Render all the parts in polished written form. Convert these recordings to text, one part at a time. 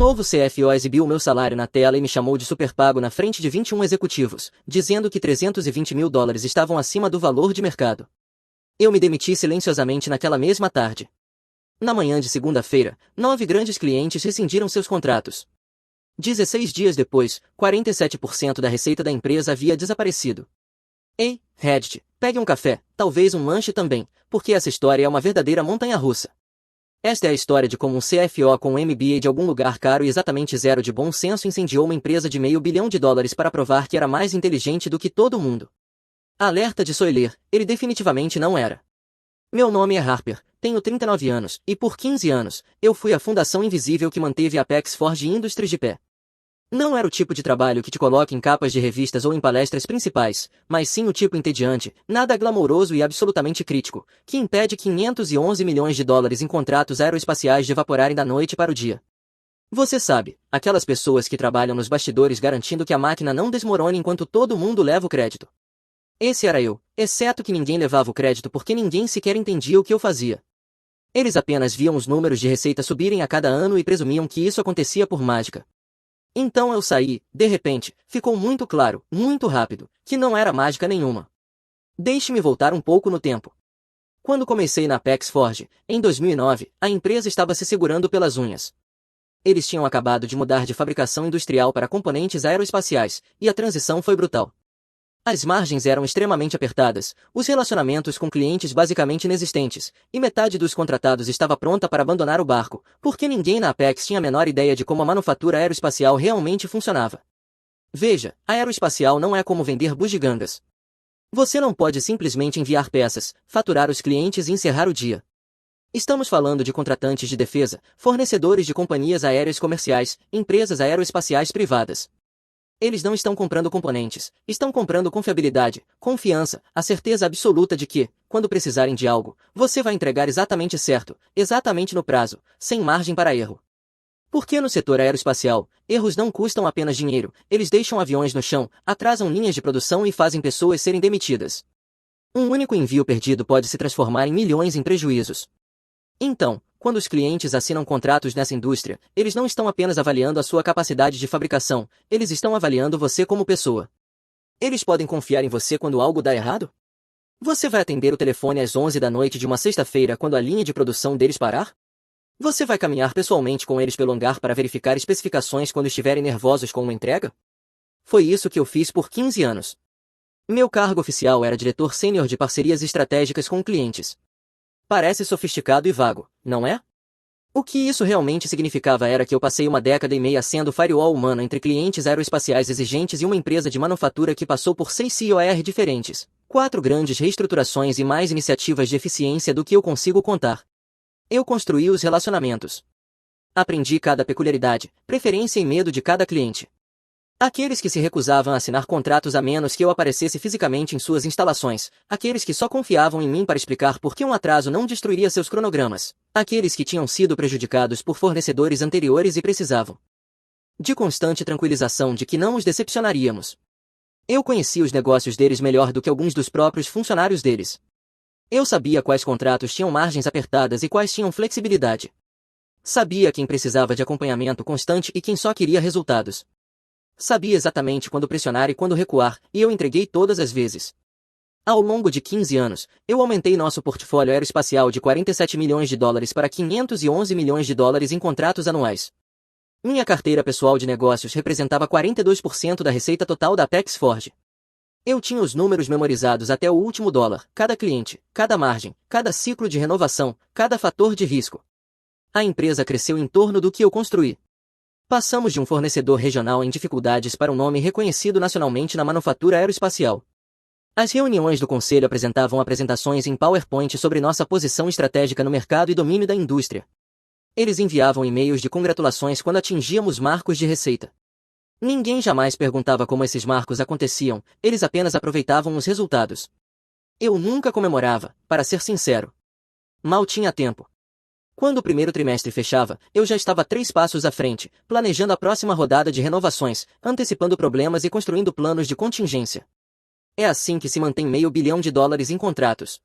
novo CFO exibiu o meu salário na tela e me chamou de superpago na frente de 21 executivos, dizendo que 320 mil dólares estavam acima do valor de mercado. Eu me demiti silenciosamente naquela mesma tarde. Na manhã de segunda-feira, 9 grandes clientes rescindiram seus contratos. 16 dias depois, 47% da receita da empresa havia desaparecido. Ei, Reddit, pegue um café, talvez um lanche também, porque essa história é uma verdadeira montanha-russa. Esta é a história de como um CFO com um MBA de algum lugar caro e exatamente zero de bom senso incendiou uma empresa de $500 milhão para provar que era mais inteligente do que todo mundo. Alerta de spoiler, ele definitivamente não era. Meu nome é Harper, tenho 39 anos, e por 15 anos, eu fui a fundação invisível que manteve a Apex Forge Industries de pé. Não era o tipo de trabalho que te coloca em capas de revistas ou em palestras principais, mas sim o tipo entediante, nada glamouroso e absolutamente crítico, que impede $511 milhões em contratos aeroespaciais de evaporarem da noite para o dia. Você sabe, aquelas pessoas que trabalham nos bastidores garantindo que a máquina não desmorone enquanto todo mundo leva o crédito. Esse era eu, exceto que ninguém levava o crédito porque ninguém sequer entendia o que eu fazia. Eles apenas viam os números de receita subirem a cada ano e presumiam que isso acontecia por mágica. Então eu saí, de repente, ficou muito claro, muito rápido, que não era mágica nenhuma. Deixe-me voltar um pouco no tempo. Quando comecei na Apex Forge, em 2009, a empresa estava se segurando pelas unhas. Eles tinham acabado de mudar de fabricação industrial para componentes aeroespaciais, e a transição foi brutal. As margens eram extremamente apertadas, os relacionamentos com clientes basicamente inexistentes, e metade dos contratados estava pronta para abandonar o barco, porque ninguém na Apex tinha a menor ideia de como a manufatura aeroespacial realmente funcionava. Veja, a aeroespacial não é como vender bugigangas. Você não pode simplesmente enviar peças, faturar os clientes e encerrar o dia. Estamos falando de contratantes de defesa, fornecedores de companhias aéreas comerciais, empresas aeroespaciais privadas. Eles não estão comprando componentes, estão comprando confiabilidade, confiança, a certeza absoluta de que, quando precisarem de algo, você vai entregar exatamente certo, exatamente no prazo, sem margem para erro. Porque no setor aeroespacial, erros não custam apenas dinheiro, eles deixam aviões no chão, atrasam linhas de produção e fazem pessoas serem demitidas. Um único envio perdido pode se transformar em milhões em prejuízos. Então, quando os clientes assinam contratos nessa indústria, eles não estão apenas avaliando a sua capacidade de fabricação, eles estão avaliando você como pessoa. Eles podem confiar em você quando algo dá errado? Você vai atender o telefone às 11 da noite de uma sexta-feira quando a linha de produção deles parar? Você vai caminhar pessoalmente com eles pelo hangar para verificar especificações quando estiverem nervosos com uma entrega? Foi isso que eu fiz por 15 anos. Meu cargo oficial era diretor sênior de parcerias estratégicas com clientes. Parece sofisticado e vago, não é? O que isso realmente significava era que eu passei uma década e meia sendo firewall humano entre clientes aeroespaciais exigentes e uma empresa de manufatura que passou por 6 COR diferentes, 4 grandes reestruturações e mais iniciativas de eficiência do que eu consigo contar. Eu construí os relacionamentos. Aprendi cada peculiaridade, preferência e medo de cada cliente. Aqueles que se recusavam a assinar contratos a menos que eu aparecesse fisicamente em suas instalações, aqueles que só confiavam em mim para explicar por que um atraso não destruiria seus cronogramas, aqueles que tinham sido prejudicados por fornecedores anteriores e precisavam de constante tranquilização de que não os decepcionaríamos. Eu conhecia os negócios deles melhor do que alguns dos próprios funcionários deles. Eu sabia quais contratos tinham margens apertadas e quais tinham flexibilidade. Sabia quem precisava de acompanhamento constante e quem só queria resultados. Sabia exatamente quando pressionar e quando recuar, e eu entreguei todas as vezes. Ao longo de 15 anos, eu aumentei nosso portfólio aeroespacial de $47 milhões para $511 milhões em contratos anuais. Minha carteira pessoal de negócios representava 42% da receita total da Apex Forge. Eu tinha os números memorizados até o último dólar, cada cliente, cada margem, cada ciclo de renovação, cada fator de risco. A empresa cresceu em torno do que eu construí. Passamos de um fornecedor regional em dificuldades para um nome reconhecido nacionalmente na manufatura aeroespacial. As reuniões do conselho apresentavam apresentações em PowerPoint sobre nossa posição estratégica no mercado e domínio da indústria. Eles enviavam e-mails de congratulações quando atingíamos marcos de receita. Ninguém jamais perguntava como esses marcos aconteciam, eles apenas aproveitavam os resultados. Eu nunca comemorava, para ser sincero. Mal tinha tempo. Quando o primeiro trimestre fechava, eu já estava 3 passos à frente, planejando a próxima rodada de renovações, antecipando problemas e construindo planos de contingência. É assim que se mantém $500 milhão em contratos.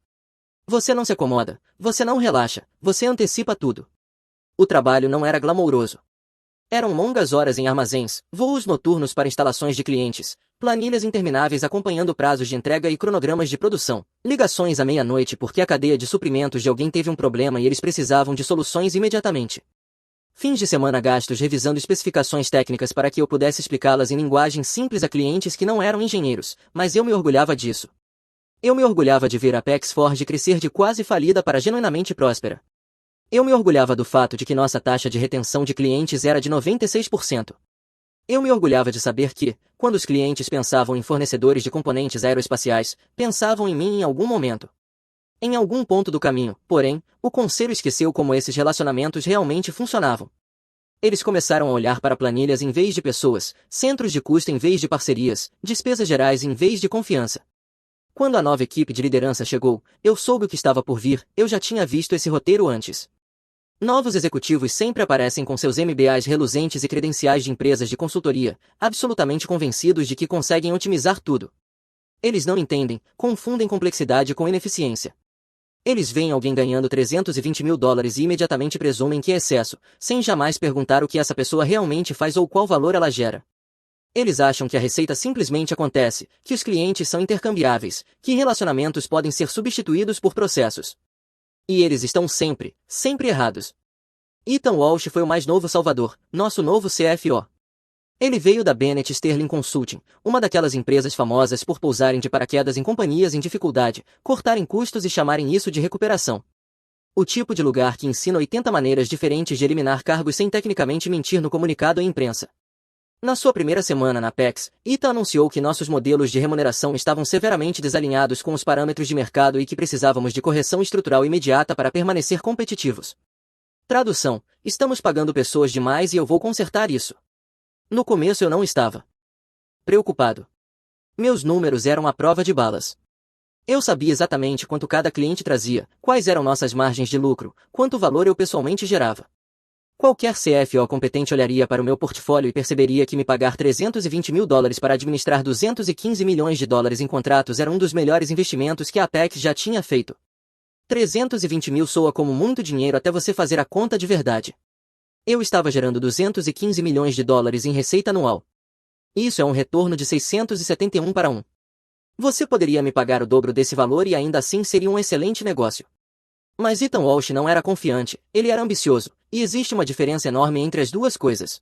Você não se acomoda, você não relaxa, você antecipa tudo. O trabalho não era glamouroso. Eram longas horas em armazéns, voos noturnos para instalações de clientes, planilhas intermináveis acompanhando prazos de entrega e cronogramas de produção, ligações à meia-noite porque a cadeia de suprimentos de alguém teve um problema e eles precisavam de soluções imediatamente. Fins de semana gastos revisando especificações técnicas para que eu pudesse explicá-las em linguagem simples a clientes que não eram engenheiros, mas eu me orgulhava disso. Eu me orgulhava de ver a Apex Forge crescer de quase falida para genuinamente próspera. Eu me orgulhava do fato de que nossa taxa de retenção de clientes era de 96%. Eu me orgulhava de saber que, quando os clientes pensavam em fornecedores de componentes aeroespaciais, pensavam em mim em algum momento. Em algum ponto do caminho, porém, o conselho esqueceu como esses relacionamentos realmente funcionavam. Eles começaram a olhar para planilhas em vez de pessoas, centros de custo em vez de parcerias, despesas gerais em vez de confiança. Quando a nova equipe de liderança chegou, eu soube o que estava por vir, eu já tinha visto esse roteiro antes. Novos executivos sempre aparecem com seus MBAs reluzentes e credenciais de empresas de consultoria, absolutamente convencidos de que conseguem otimizar tudo. Eles não entendem, confundem complexidade com ineficiência. Eles veem alguém ganhando $320 mil e imediatamente presumem que é excesso, sem jamais perguntar o que essa pessoa realmente faz ou qual valor ela gera. Eles acham que a receita simplesmente acontece, que os clientes são intercambiáveis, que relacionamentos podem ser substituídos por processos. E eles estão sempre, sempre errados. Ethan Walsh foi o mais novo salvador, nosso novo CFO. Ele veio da Bennett Sterling Consulting, uma daquelas empresas famosas por pousarem de paraquedas em companhias em dificuldade, cortarem custos e chamarem isso de recuperação. O tipo de lugar que ensina 80 maneiras diferentes de eliminar cargos sem tecnicamente mentir no comunicado à imprensa. Na sua primeira semana na Apex, Ethan anunciou que nossos modelos de remuneração estavam severamente desalinhados com os parâmetros de mercado e que precisávamos de correção estrutural imediata para permanecer competitivos. Tradução: estamos pagando pessoas demais e eu vou consertar isso. No começo eu não estava preocupado. Meus números eram à prova de balas. Eu sabia exatamente quanto cada cliente trazia, quais eram nossas margens de lucro, quanto valor eu pessoalmente gerava. Qualquer CFO competente olharia para o meu portfólio e perceberia que me pagar $320 mil para administrar $215 milhões em contratos era um dos melhores investimentos que a Apex já tinha feito. 320 mil soa como muito dinheiro até você fazer a conta de verdade. Eu estava gerando $215 milhões em receita anual. Isso é um retorno de 671 para 1. Você poderia me pagar o dobro desse valor e ainda assim seria um excelente negócio. Mas Ethan Walsh não era confiante, ele era ambicioso, e existe uma diferença enorme entre as duas coisas.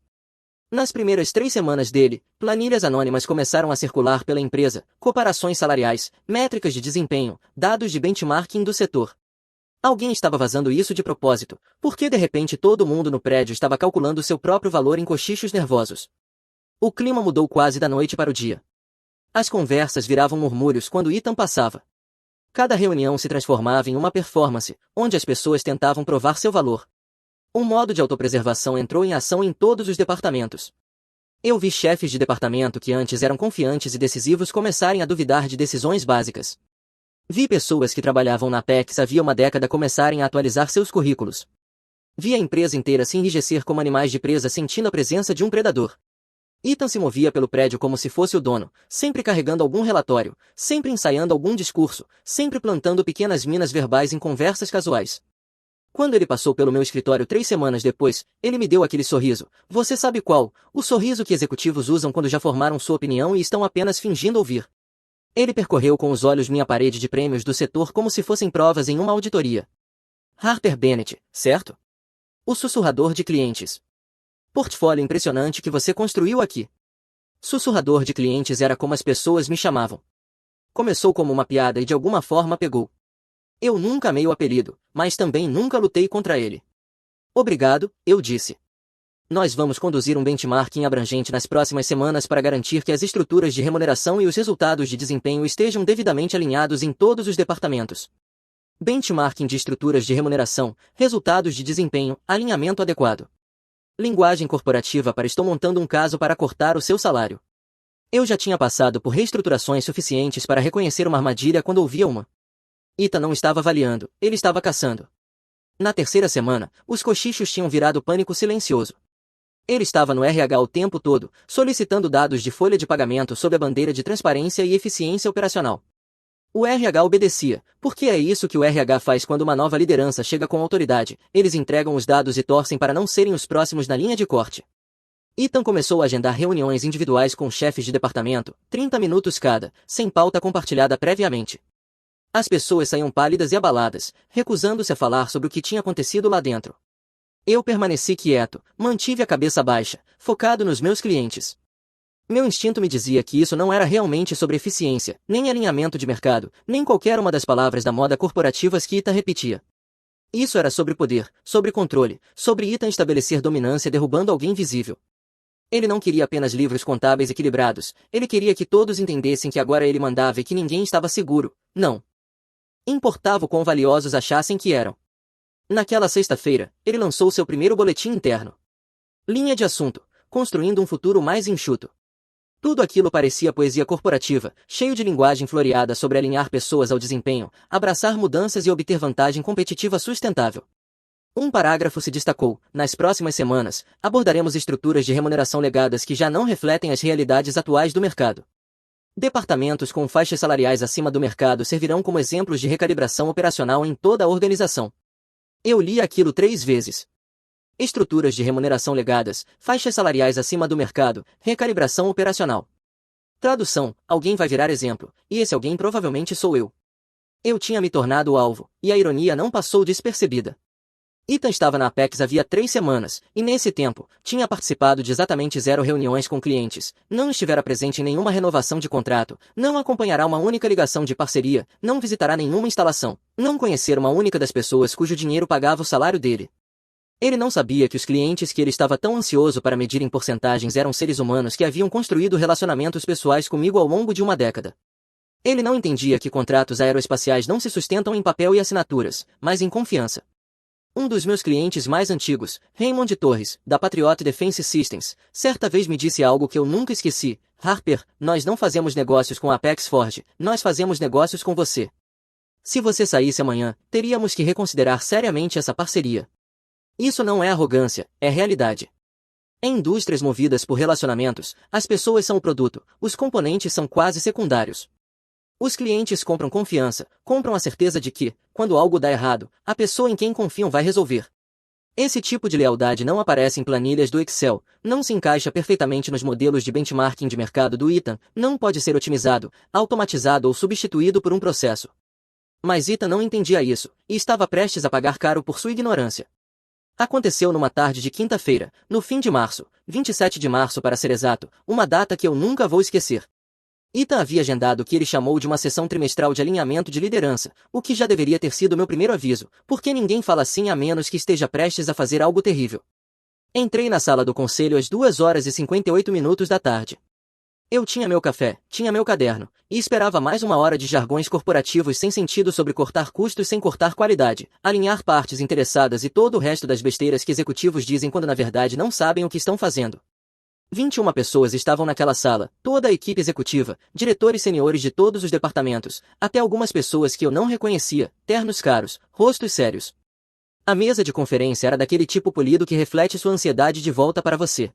Nas primeiras 3 semanas dele, planilhas anônimas começaram a circular pela empresa, comparações salariais, métricas de desempenho, dados de benchmarking do setor. Alguém estava vazando isso de propósito, porque de repente todo mundo no prédio estava calculando seu próprio valor em cochichos nervosos. O clima mudou quase da noite para o dia. As conversas viravam murmúrios quando Ethan passava. Cada reunião se transformava em uma performance, onde as pessoas tentavam provar seu valor. Um modo de autopreservação entrou em ação em todos os departamentos. Eu vi chefes de departamento que antes eram confiantes e decisivos começarem a duvidar de decisões básicas. Vi pessoas que trabalhavam na Apex havia uma década começarem a atualizar seus currículos. Vi a empresa inteira se enrijecer como animais de presa sentindo a presença de um predador. Ethan se movia pelo prédio como se fosse o dono, sempre carregando algum relatório, sempre ensaiando algum discurso, sempre plantando pequenas minas verbais em conversas casuais. Quando ele passou pelo meu escritório 3 semanas depois, ele me deu aquele sorriso. Você sabe qual? O sorriso que executivos usam quando já formaram sua opinião e estão apenas fingindo ouvir. Ele percorreu com os olhos minha parede de prêmios do setor como se fossem provas em uma auditoria. Harper Bennett, certo? O sussurrador de clientes. Portfólio impressionante que você construiu aqui. Sussurrador de clientes era como as pessoas me chamavam. Começou como uma piada e de alguma forma pegou. Eu nunca amei o apelido, mas também nunca lutei contra ele. Obrigado, eu disse. Nós vamos conduzir um benchmarking abrangente nas próximas semanas para garantir que as estruturas de remuneração e os resultados de desempenho estejam devidamente alinhados em todos os departamentos. Benchmarking de estruturas de remuneração, resultados de desempenho, alinhamento adequado. Linguagem corporativa para estou montando um caso para cortar o seu salário. Eu já tinha passado por reestruturações suficientes para reconhecer uma armadilha quando ouvia uma. Ethan não estava avaliando, ele estava caçando. Na terceira semana, os cochichos tinham virado pânico silencioso. Ele estava no RH o tempo todo, solicitando dados de folha de pagamento sob a bandeira de transparência e eficiência operacional. O RH obedecia, porque é isso que o RH faz quando uma nova liderança chega com autoridade, eles entregam os dados e torcem para não serem os próximos na linha de corte. Ethan começou a agendar reuniões individuais com chefes de departamento, 30 minutos cada, sem pauta compartilhada previamente. As pessoas saíam pálidas e abaladas, recusando-se a falar sobre o que tinha acontecido lá dentro. Eu permaneci quieto, mantive a cabeça baixa, focado nos meus clientes. Meu instinto me dizia que isso não era realmente sobre eficiência, nem alinhamento de mercado, nem qualquer uma das palavras da moda corporativas que Ethan repetia. Isso era sobre poder, sobre controle, sobre Ethan estabelecer dominância derrubando alguém visível. Ele não queria apenas livros contábeis equilibrados, ele queria que todos entendessem que agora ele mandava e que ninguém estava seguro, não. Importava o quão valiosos achassem que eram. Naquela sexta-feira, ele lançou seu primeiro boletim interno. Linha de assunto: construindo um futuro mais enxuto. Tudo aquilo parecia poesia corporativa, cheio de linguagem floreada sobre alinhar pessoas ao desempenho, abraçar mudanças e obter vantagem competitiva sustentável. Um parágrafo se destacou: nas próximas semanas, abordaremos estruturas de remuneração legadas que já não refletem as realidades atuais do mercado. Departamentos com faixas salariais acima do mercado servirão como exemplos de recalibração operacional em toda a organização. Eu li aquilo 3 vezes. Estruturas de remuneração legadas, faixas salariais acima do mercado, recalibração operacional. Tradução: alguém vai virar exemplo, e esse alguém provavelmente sou eu. Eu tinha me tornado o alvo, e a ironia não passou despercebida. Ethan estava na Apex havia 3 semanas, e nesse tempo, tinha participado de exatamente 0 reuniões com clientes, não estivera presente em nenhuma renovação de contrato, não acompanhará uma única ligação de parceria, não visitará nenhuma instalação, não conhecer uma única das pessoas cujo dinheiro pagava o salário dele. Ele não sabia que os clientes que ele estava tão ansioso para medir em porcentagens eram seres humanos que haviam construído relacionamentos pessoais comigo ao longo de uma década. Ele não entendia que contratos aeroespaciais não se sustentam em papel e assinaturas, mas em confiança. Um dos meus clientes mais antigos, Raymond Torres, da Patriot Defense Systems, certa vez me disse algo que eu nunca esqueci: Harper, nós não fazemos negócios com a Apex Forge, nós fazemos negócios com você. Se você saísse amanhã, teríamos que reconsiderar seriamente essa parceria. Isso não é arrogância, é realidade. Em indústrias movidas por relacionamentos, as pessoas são o produto, os componentes são quase secundários. Os clientes compram confiança, compram a certeza de que, quando algo dá errado, a pessoa em quem confiam vai resolver. Esse tipo de lealdade não aparece em planilhas do Excel, não se encaixa perfeitamente nos modelos de benchmarking de mercado do Ethan, não pode ser otimizado, automatizado ou substituído por um processo. Mas Ethan não entendia isso, e estava prestes a pagar caro por sua ignorância. Aconteceu numa tarde de quinta-feira, no fim de março, 27 de março para ser exato, uma data que eu nunca vou esquecer. Ethan havia agendado o que ele chamou de uma sessão trimestral de alinhamento de liderança, o que já deveria ter sido meu primeiro aviso, porque ninguém fala assim a menos que esteja prestes a fazer algo terrível. Entrei na sala do conselho às 2h58 da tarde. Eu tinha meu café, tinha meu caderno, e esperava mais uma hora de jargões corporativos sem sentido sobre cortar custos sem cortar qualidade, alinhar partes interessadas e todo o resto das besteiras que executivos dizem quando na verdade não sabem o que estão fazendo. 21 pessoas estavam naquela sala, toda a equipe executiva, diretores seniores de todos os departamentos, até algumas pessoas que eu não reconhecia, ternos caros, rostos sérios. A mesa de conferência era daquele tipo polido que reflete sua ansiedade de volta para você.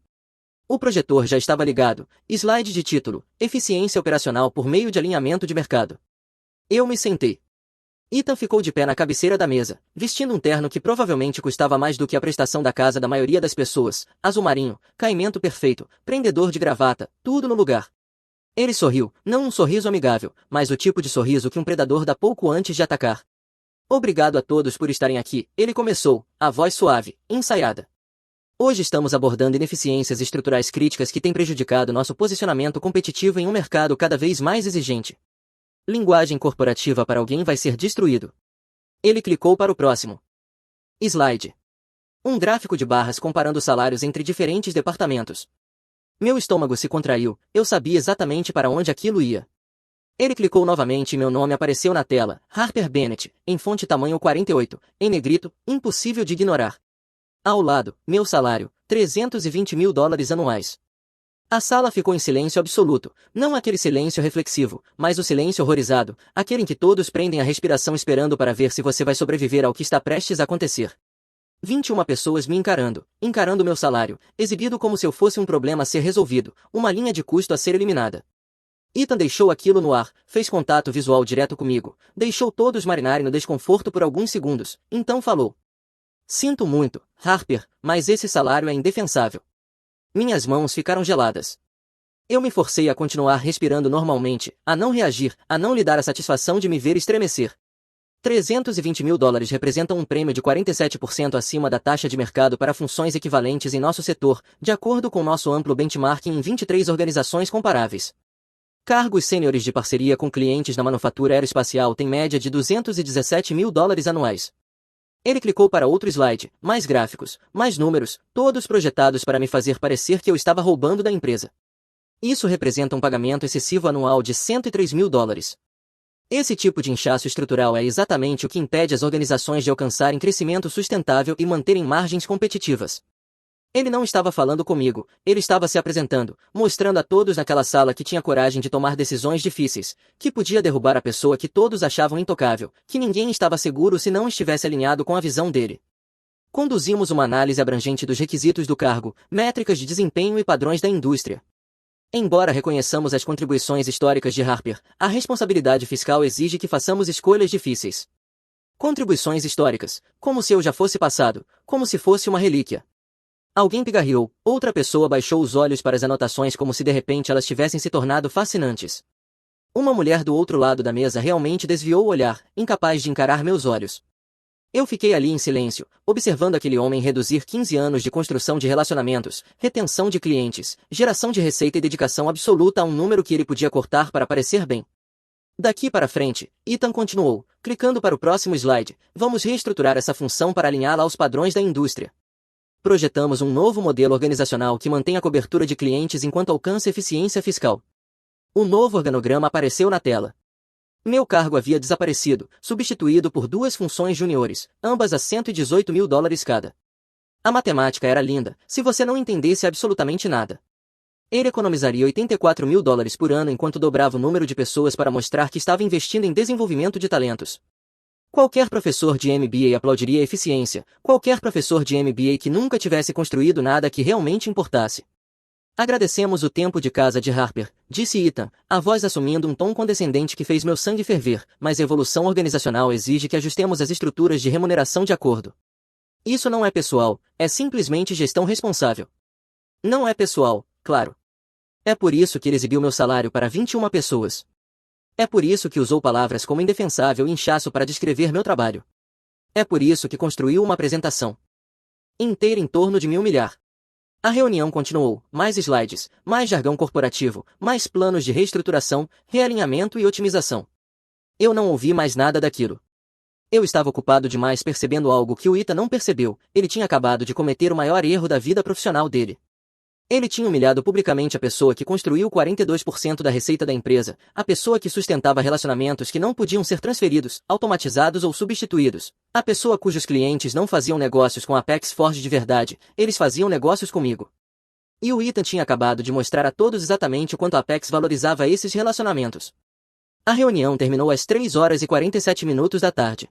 O projetor já estava ligado, slide de título, eficiência operacional por meio de alinhamento de mercado. Eu me sentei. Ethan ficou de pé na cabeceira da mesa, vestindo um terno que provavelmente custava mais do que a prestação da casa da maioria das pessoas, azul marinho, caimento perfeito, prendedor de gravata, tudo no lugar. Ele sorriu, não um sorriso amigável, mas o tipo de sorriso que um predador dá pouco antes de atacar. Obrigado a todos por estarem aqui, ele começou, a voz suave, ensaiada. Hoje estamos abordando ineficiências estruturais críticas que têm prejudicado nosso posicionamento competitivo em um mercado cada vez mais exigente. Linguagem corporativa para alguém vai ser destruído. Ele clicou para o próximo slide. Um gráfico de barras comparando salários entre diferentes departamentos. Meu estômago se contraiu, eu sabia exatamente para onde aquilo ia. Ele clicou novamente e meu nome apareceu na tela, Harper Bennett, em fonte tamanho 48, em negrito, impossível de ignorar. Ao lado, meu salário, $320 mil anuais. A sala ficou em silêncio absoluto, não aquele silêncio reflexivo, mas o silêncio horrorizado, aquele em que todos prendem a respiração esperando para ver se você vai sobreviver ao que está prestes a acontecer. 21 pessoas me encarando meu salário, exibido como se eu fosse um problema a ser resolvido, uma linha de custo a ser eliminada. Ethan deixou aquilo no ar, fez contato visual direto comigo, deixou todos marinarem no desconforto por alguns segundos, então falou. Sinto muito, Harper, mas esse salário é indefensável. Minhas mãos ficaram geladas. Eu me forcei a continuar respirando normalmente, a não reagir, a não lhe dar a satisfação de me ver estremecer. 320 mil dólares representam um prêmio de 47% acima da taxa de mercado para funções equivalentes em nosso setor, de acordo com nosso amplo benchmarking em 23 organizações comparáveis. Cargos sêniores de parceria com clientes na manufatura aeroespacial têm média de 217 mil dólares anuais. Ele clicou para outro slide, mais gráficos, mais números, todos projetados para me fazer parecer que eu estava roubando da empresa. Isso representa um pagamento excessivo anual de 103 mil dólares. Esse tipo de inchaço estrutural é exatamente o que impede as organizações de alcançarem crescimento sustentável e manterem margens competitivas. Ele não estava falando comigo, ele estava se apresentando, mostrando a todos naquela sala que tinha coragem de tomar decisões difíceis, que podia derrubar a pessoa que todos achavam intocável, que ninguém estava seguro se não estivesse alinhado com a visão dele. Conduzimos uma análise abrangente dos requisitos do cargo, métricas de desempenho e padrões da indústria. Embora reconheçamos as contribuições históricas de Harper, a responsabilidade fiscal exige que façamos escolhas difíceis. Contribuições históricas, como se eu já fosse passado, como se fosse uma relíquia. Alguém pigarreou, outra pessoa baixou os olhos para as anotações como se de repente elas tivessem se tornado fascinantes. Uma mulher do outro lado da mesa realmente desviou o olhar, incapaz de encarar meus olhos. Eu fiquei ali em silêncio, observando aquele homem reduzir 15 anos de construção de relacionamentos, retenção de clientes, geração de receita e dedicação absoluta a um número que ele podia cortar para parecer bem. Daqui para frente, Ethan continuou, clicando para o próximo slide, vamos reestruturar essa função para alinhá-la aos padrões da indústria. Projetamos um novo modelo organizacional que mantém a cobertura de clientes enquanto alcança eficiência fiscal. O novo organograma apareceu na tela. Meu cargo havia desaparecido, substituído por duas funções juniores, ambas a 118 mil dólares cada. A matemática era linda, se você não entendesse absolutamente nada. Ele economizaria 84 mil dólares por ano enquanto dobrava o número de pessoas para mostrar que estava investindo em desenvolvimento de talentos. Qualquer professor de MBA aplaudiria a eficiência, qualquer professor de MBA que nunca tivesse construído nada que realmente importasse. Agradecemos o tempo de casa de Harper, disse Ethan, a voz assumindo um tom condescendente que fez meu sangue ferver, mas a evolução organizacional exige que ajustemos as estruturas de remuneração de acordo. Isso não é pessoal, é simplesmente gestão responsável. Não é pessoal, claro. É por isso que ele exibiu meu salário para 21 pessoas. É por isso que usou palavras como indefensável e inchaço para descrever meu trabalho. É por isso que construiu uma apresentação inteira em torno de me humilhar. A reunião continuou, mais slides, mais jargão corporativo, mais planos de reestruturação, realinhamento e otimização. Eu não ouvi mais nada daquilo. Eu estava ocupado demais percebendo algo que o Ethan não percebeu, ele tinha acabado de cometer o maior erro da vida profissional dele. Ele tinha humilhado publicamente a pessoa que construiu 42% da receita da empresa, a pessoa que sustentava relacionamentos que não podiam ser transferidos, automatizados ou substituídos, a pessoa cujos clientes não faziam negócios com a Apex Forge de verdade, eles faziam negócios comigo. E o Ethan tinha acabado de mostrar a todos exatamente o quanto a Apex valorizava esses relacionamentos. A reunião terminou às 3h47 da tarde.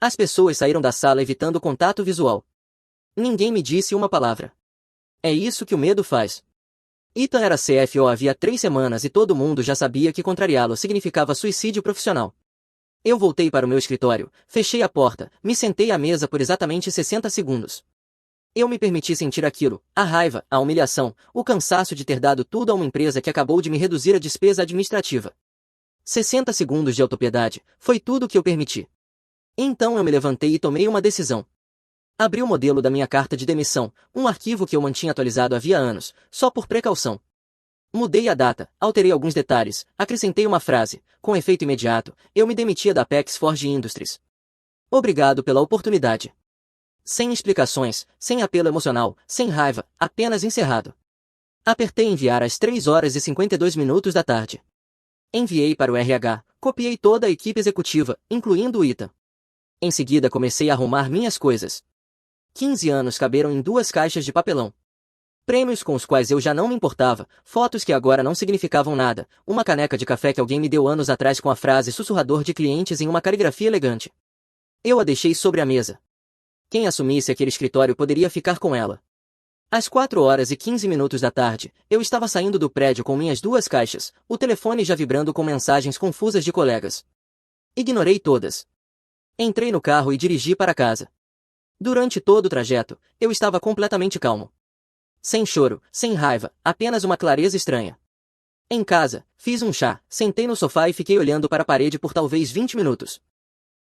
As pessoas saíram da sala evitando contato visual. Ninguém me disse uma palavra. É isso que o medo faz. Ethan era CFO havia 3 semanas e todo mundo já sabia que contrariá-lo significava suicídio profissional. Eu voltei para o meu escritório, fechei a porta, me sentei à mesa por exatamente 60 segundos. Eu me permiti sentir aquilo, a raiva, a humilhação, o cansaço de ter dado tudo a uma empresa que acabou de me reduzir a despesa administrativa. 60 segundos de autopiedade, foi tudo o que eu permiti. Então eu me levantei e tomei uma decisão. Abri o modelo da minha carta de demissão, um arquivo que eu mantinha atualizado havia anos, só por precaução. Mudei a data, alterei alguns detalhes, acrescentei uma frase, com efeito imediato, eu me demitia da Apex Forge Industries. Obrigado pela oportunidade. Sem explicações, sem apelo emocional, sem raiva, apenas encerrado. Apertei enviar às 3h52 da tarde. Enviei para o RH, copiei toda a equipe executiva, incluindo o Ethan. Em seguida comecei a arrumar minhas coisas. 15 anos caberam em 2 caixas de papelão. Prêmios com os quais eu já não me importava, fotos que agora não significavam nada, uma caneca de café que alguém me deu anos atrás com a frase sussurrador de clientes em uma caligrafia elegante. Eu a deixei sobre a mesa. Quem assumisse aquele escritório poderia ficar com ela. Às 4h15 da tarde, eu estava saindo do prédio com minhas 2 caixas, o telefone já vibrando com mensagens confusas de colegas. Ignorei todas. Entrei no carro e dirigi para casa. Durante todo o trajeto, eu estava completamente calmo. Sem choro, sem raiva, apenas uma clareza estranha. Em casa, fiz um chá, sentei no sofá e fiquei olhando para a parede por talvez 20 minutos.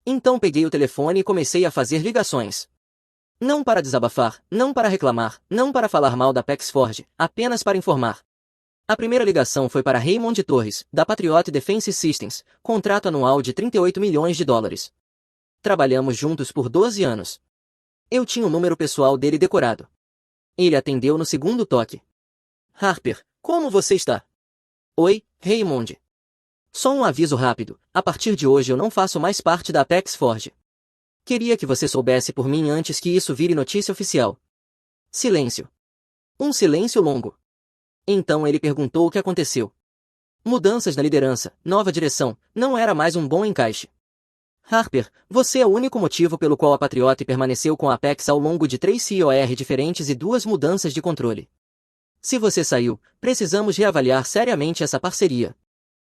Então peguei o telefone e comecei a fazer ligações. Não para desabafar, não para reclamar, não para falar mal da Pexforge, apenas para informar. A primeira ligação foi para Raymond Torres, da Patriot Defense Systems, contrato anual de 38 milhões de dólares. Trabalhamos juntos por 12 anos. Eu tinha o número pessoal dele decorado. Ele atendeu no segundo toque. Harper, como você está? Oi, Raymond. Só um aviso rápido, a partir de hoje eu não faço mais parte da Pexforge. Queria que você soubesse por mim antes que isso vire notícia oficial. Silêncio. Um silêncio longo. Então ele perguntou o que aconteceu. Mudanças na liderança, nova direção, não era mais um bom encaixe. Harper, você é o único motivo pelo qual a Patriot permaneceu com a Apex ao longo de 3 COR diferentes e 2 mudanças de controle. Se você saiu, precisamos reavaliar seriamente essa parceria.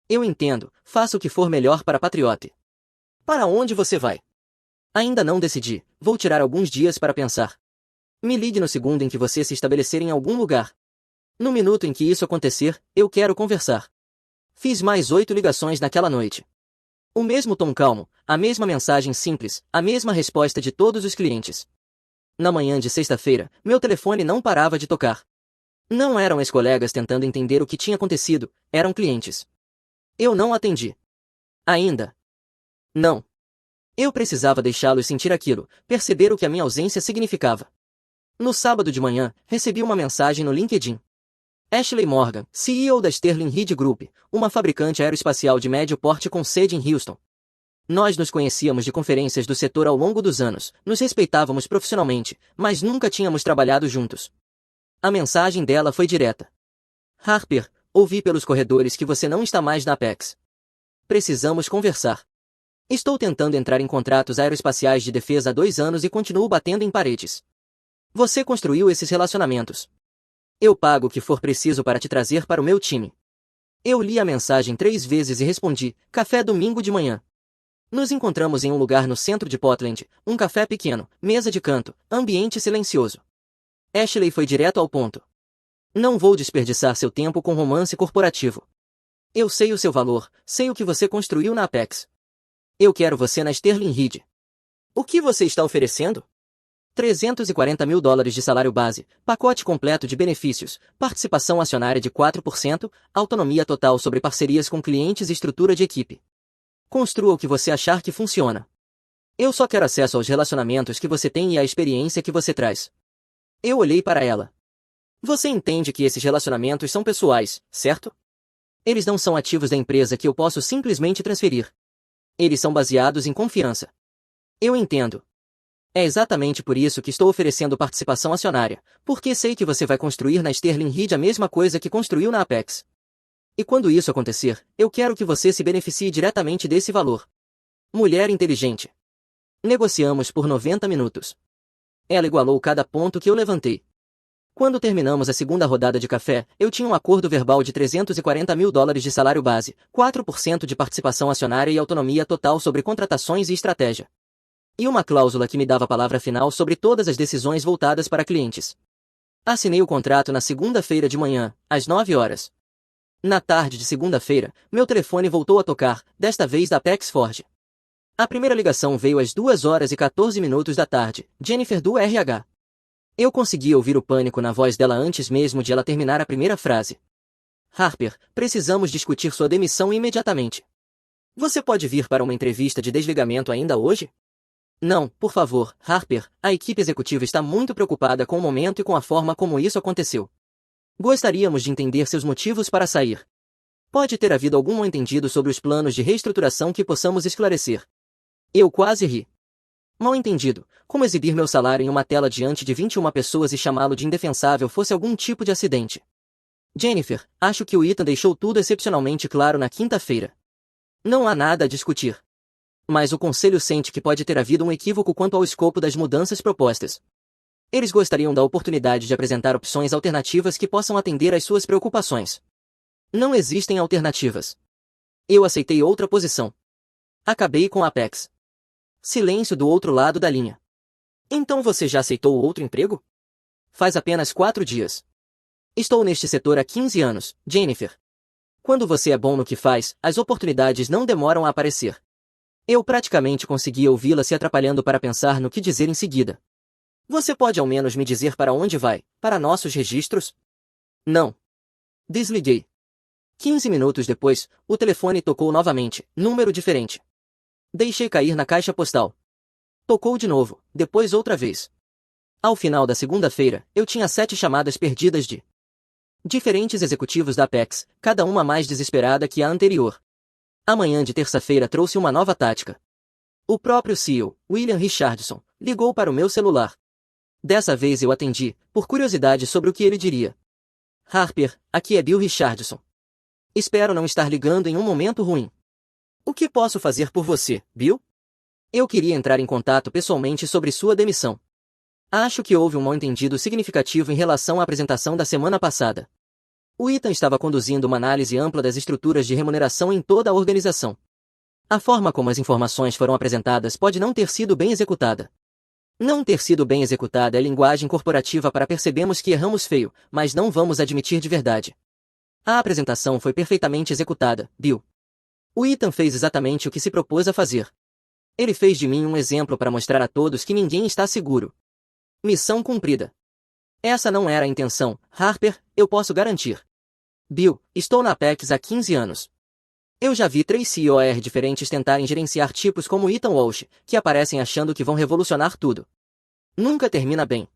Eu entendo, faça o que for melhor para a Patriot. Para onde você vai? Ainda não decidi, vou tirar alguns dias para pensar. Me ligue no segundo em que você se estabelecer em algum lugar. No minuto em que isso acontecer, eu quero conversar. Fiz mais 8 ligações naquela noite. O mesmo tom calmo, a mesma mensagem simples, a mesma resposta de todos os clientes. Na manhã de sexta-feira, meu telefone não parava de tocar. Não eram ex-colegas tentando entender o que tinha acontecido, eram clientes. Eu não atendi. Ainda. Não. Eu precisava deixá-los sentir aquilo, perceber o que a minha ausência significava. No sábado de manhã, recebi uma mensagem no LinkedIn. Ashley Morgan, CEO da Sterling Reed Group, uma fabricante aeroespacial de médio porte com sede em Houston. Nós nos conhecíamos de conferências do setor ao longo dos anos, nos respeitávamos profissionalmente, mas nunca tínhamos trabalhado juntos. A mensagem dela foi direta. Harper, ouvi pelos corredores que você não está mais na Apex. Precisamos conversar. Estou tentando entrar em contratos aeroespaciais de defesa há 2 anos e continuo batendo em paredes. Você construiu esses relacionamentos. Eu pago o que for preciso para te trazer para o meu time. Eu li a mensagem 3 vezes e respondi, café domingo de manhã. Nos encontramos em um lugar no centro de Portland, um café pequeno, mesa de canto, ambiente silencioso. Ashley foi direto ao ponto. Não vou desperdiçar seu tempo com romance corporativo. Eu sei o seu valor, sei o que você construiu na Apex. Eu quero você na Sterling Reed. O que você está oferecendo? 340 mil dólares de salário base, pacote completo de benefícios, participação acionária de 4%, autonomia total sobre parcerias com clientes e estrutura de equipe. Construa o que você achar que funciona. Eu só quero acesso aos relacionamentos que você tem e à experiência que você traz. Eu olhei para ela. Você entende que esses relacionamentos são pessoais, certo? Eles não são ativos da empresa que eu posso simplesmente transferir. Eles são baseados em confiança. Eu entendo. É exatamente por isso que estou oferecendo participação acionária, porque sei que você vai construir na Sterling Reed a mesma coisa que construiu na Apex. E quando isso acontecer, eu quero que você se beneficie diretamente desse valor. Mulher inteligente. Negociamos por 90 minutos. Ela igualou cada ponto que eu levantei. Quando terminamos a segunda rodada de café, eu tinha um acordo verbal de 340 mil dólares de salário base, 4% de participação acionária e autonomia total sobre contratações e estratégia. E uma cláusula que me dava a palavra final sobre todas as decisões voltadas para clientes. Assinei o contrato na segunda-feira de manhã, às 9 horas. Na tarde de segunda-feira, meu telefone voltou a tocar, desta vez da Pexforge. A primeira ligação veio às 2 horas e 14 minutos da tarde, Jennifer do RH. Eu conseguia ouvir o pânico na voz dela antes mesmo de ela terminar a primeira frase. Harper, precisamos discutir sua demissão imediatamente. Você pode vir para uma entrevista de desligamento ainda hoje? Não, por favor, Harper, a equipe executiva está muito preocupada com o momento e com a forma como isso aconteceu. Gostaríamos de entender seus motivos para sair. Pode ter havido algum mal-entendido sobre os planos de reestruturação que possamos esclarecer. Eu quase ri. Mal-entendido, como exibir meu salário em uma tela diante de 21 pessoas e chamá-lo de indefensável fosse algum tipo de acidente. Jennifer, acho que o Ethan deixou tudo excepcionalmente claro na quinta-feira. Não há nada a discutir. Mas o conselho sente que pode ter havido um equívoco quanto ao escopo das mudanças propostas. Eles gostariam da oportunidade de apresentar opções alternativas que possam atender às suas preocupações. Não existem alternativas. Eu aceitei outra posição. Acabei com a Apex. Silêncio do outro lado da linha. Então você já aceitou outro emprego? faz apenas 4 dias. Estou neste setor há 15 anos, Jennifer. Quando você é bom no que faz, as oportunidades não demoram a aparecer. Eu praticamente conseguia ouvi-la se atrapalhando para pensar no que dizer em seguida. Você pode ao menos me dizer para onde vai, para nossos registros? Não. Desliguei. 15 minutos depois, o telefone tocou novamente, número diferente. Deixei cair na caixa postal. Tocou de novo, depois outra vez. Ao final da segunda-feira, eu tinha 7 chamadas perdidas de diferentes executivos da Apex, cada uma mais desesperada que a anterior. A manhã de terça-feira trouxe uma nova tática. O próprio CEO, William Richardson, ligou para o meu celular. Dessa vez eu atendi, por curiosidade sobre o que ele diria. Harper, aqui é Bill Richardson. Espero não estar ligando em um momento ruim. O que posso fazer por você, Bill? Eu queria entrar em contato pessoalmente sobre sua demissão. Acho que houve um mal-entendido significativo em relação à apresentação da semana passada. O Ethan estava conduzindo uma análise ampla das estruturas de remuneração em toda a organização. A forma como as informações foram apresentadas pode não ter sido bem executada. Não ter sido bem executada é linguagem corporativa para percebermos que erramos feio, mas não vamos admitir de verdade. A apresentação foi perfeitamente executada, Bill. O Ethan fez exatamente o que se propôs a fazer. Ele fez de mim um exemplo para mostrar a todos que ninguém está seguro. Missão cumprida. Essa não era a intenção, Harper, eu posso garantir. Bill, estou na Apex há 15 anos. Eu já vi 3 CEOs diferentes tentarem gerenciar tipos como Ethan Walsh, que aparecem achando que vão revolucionar tudo. Nunca termina bem.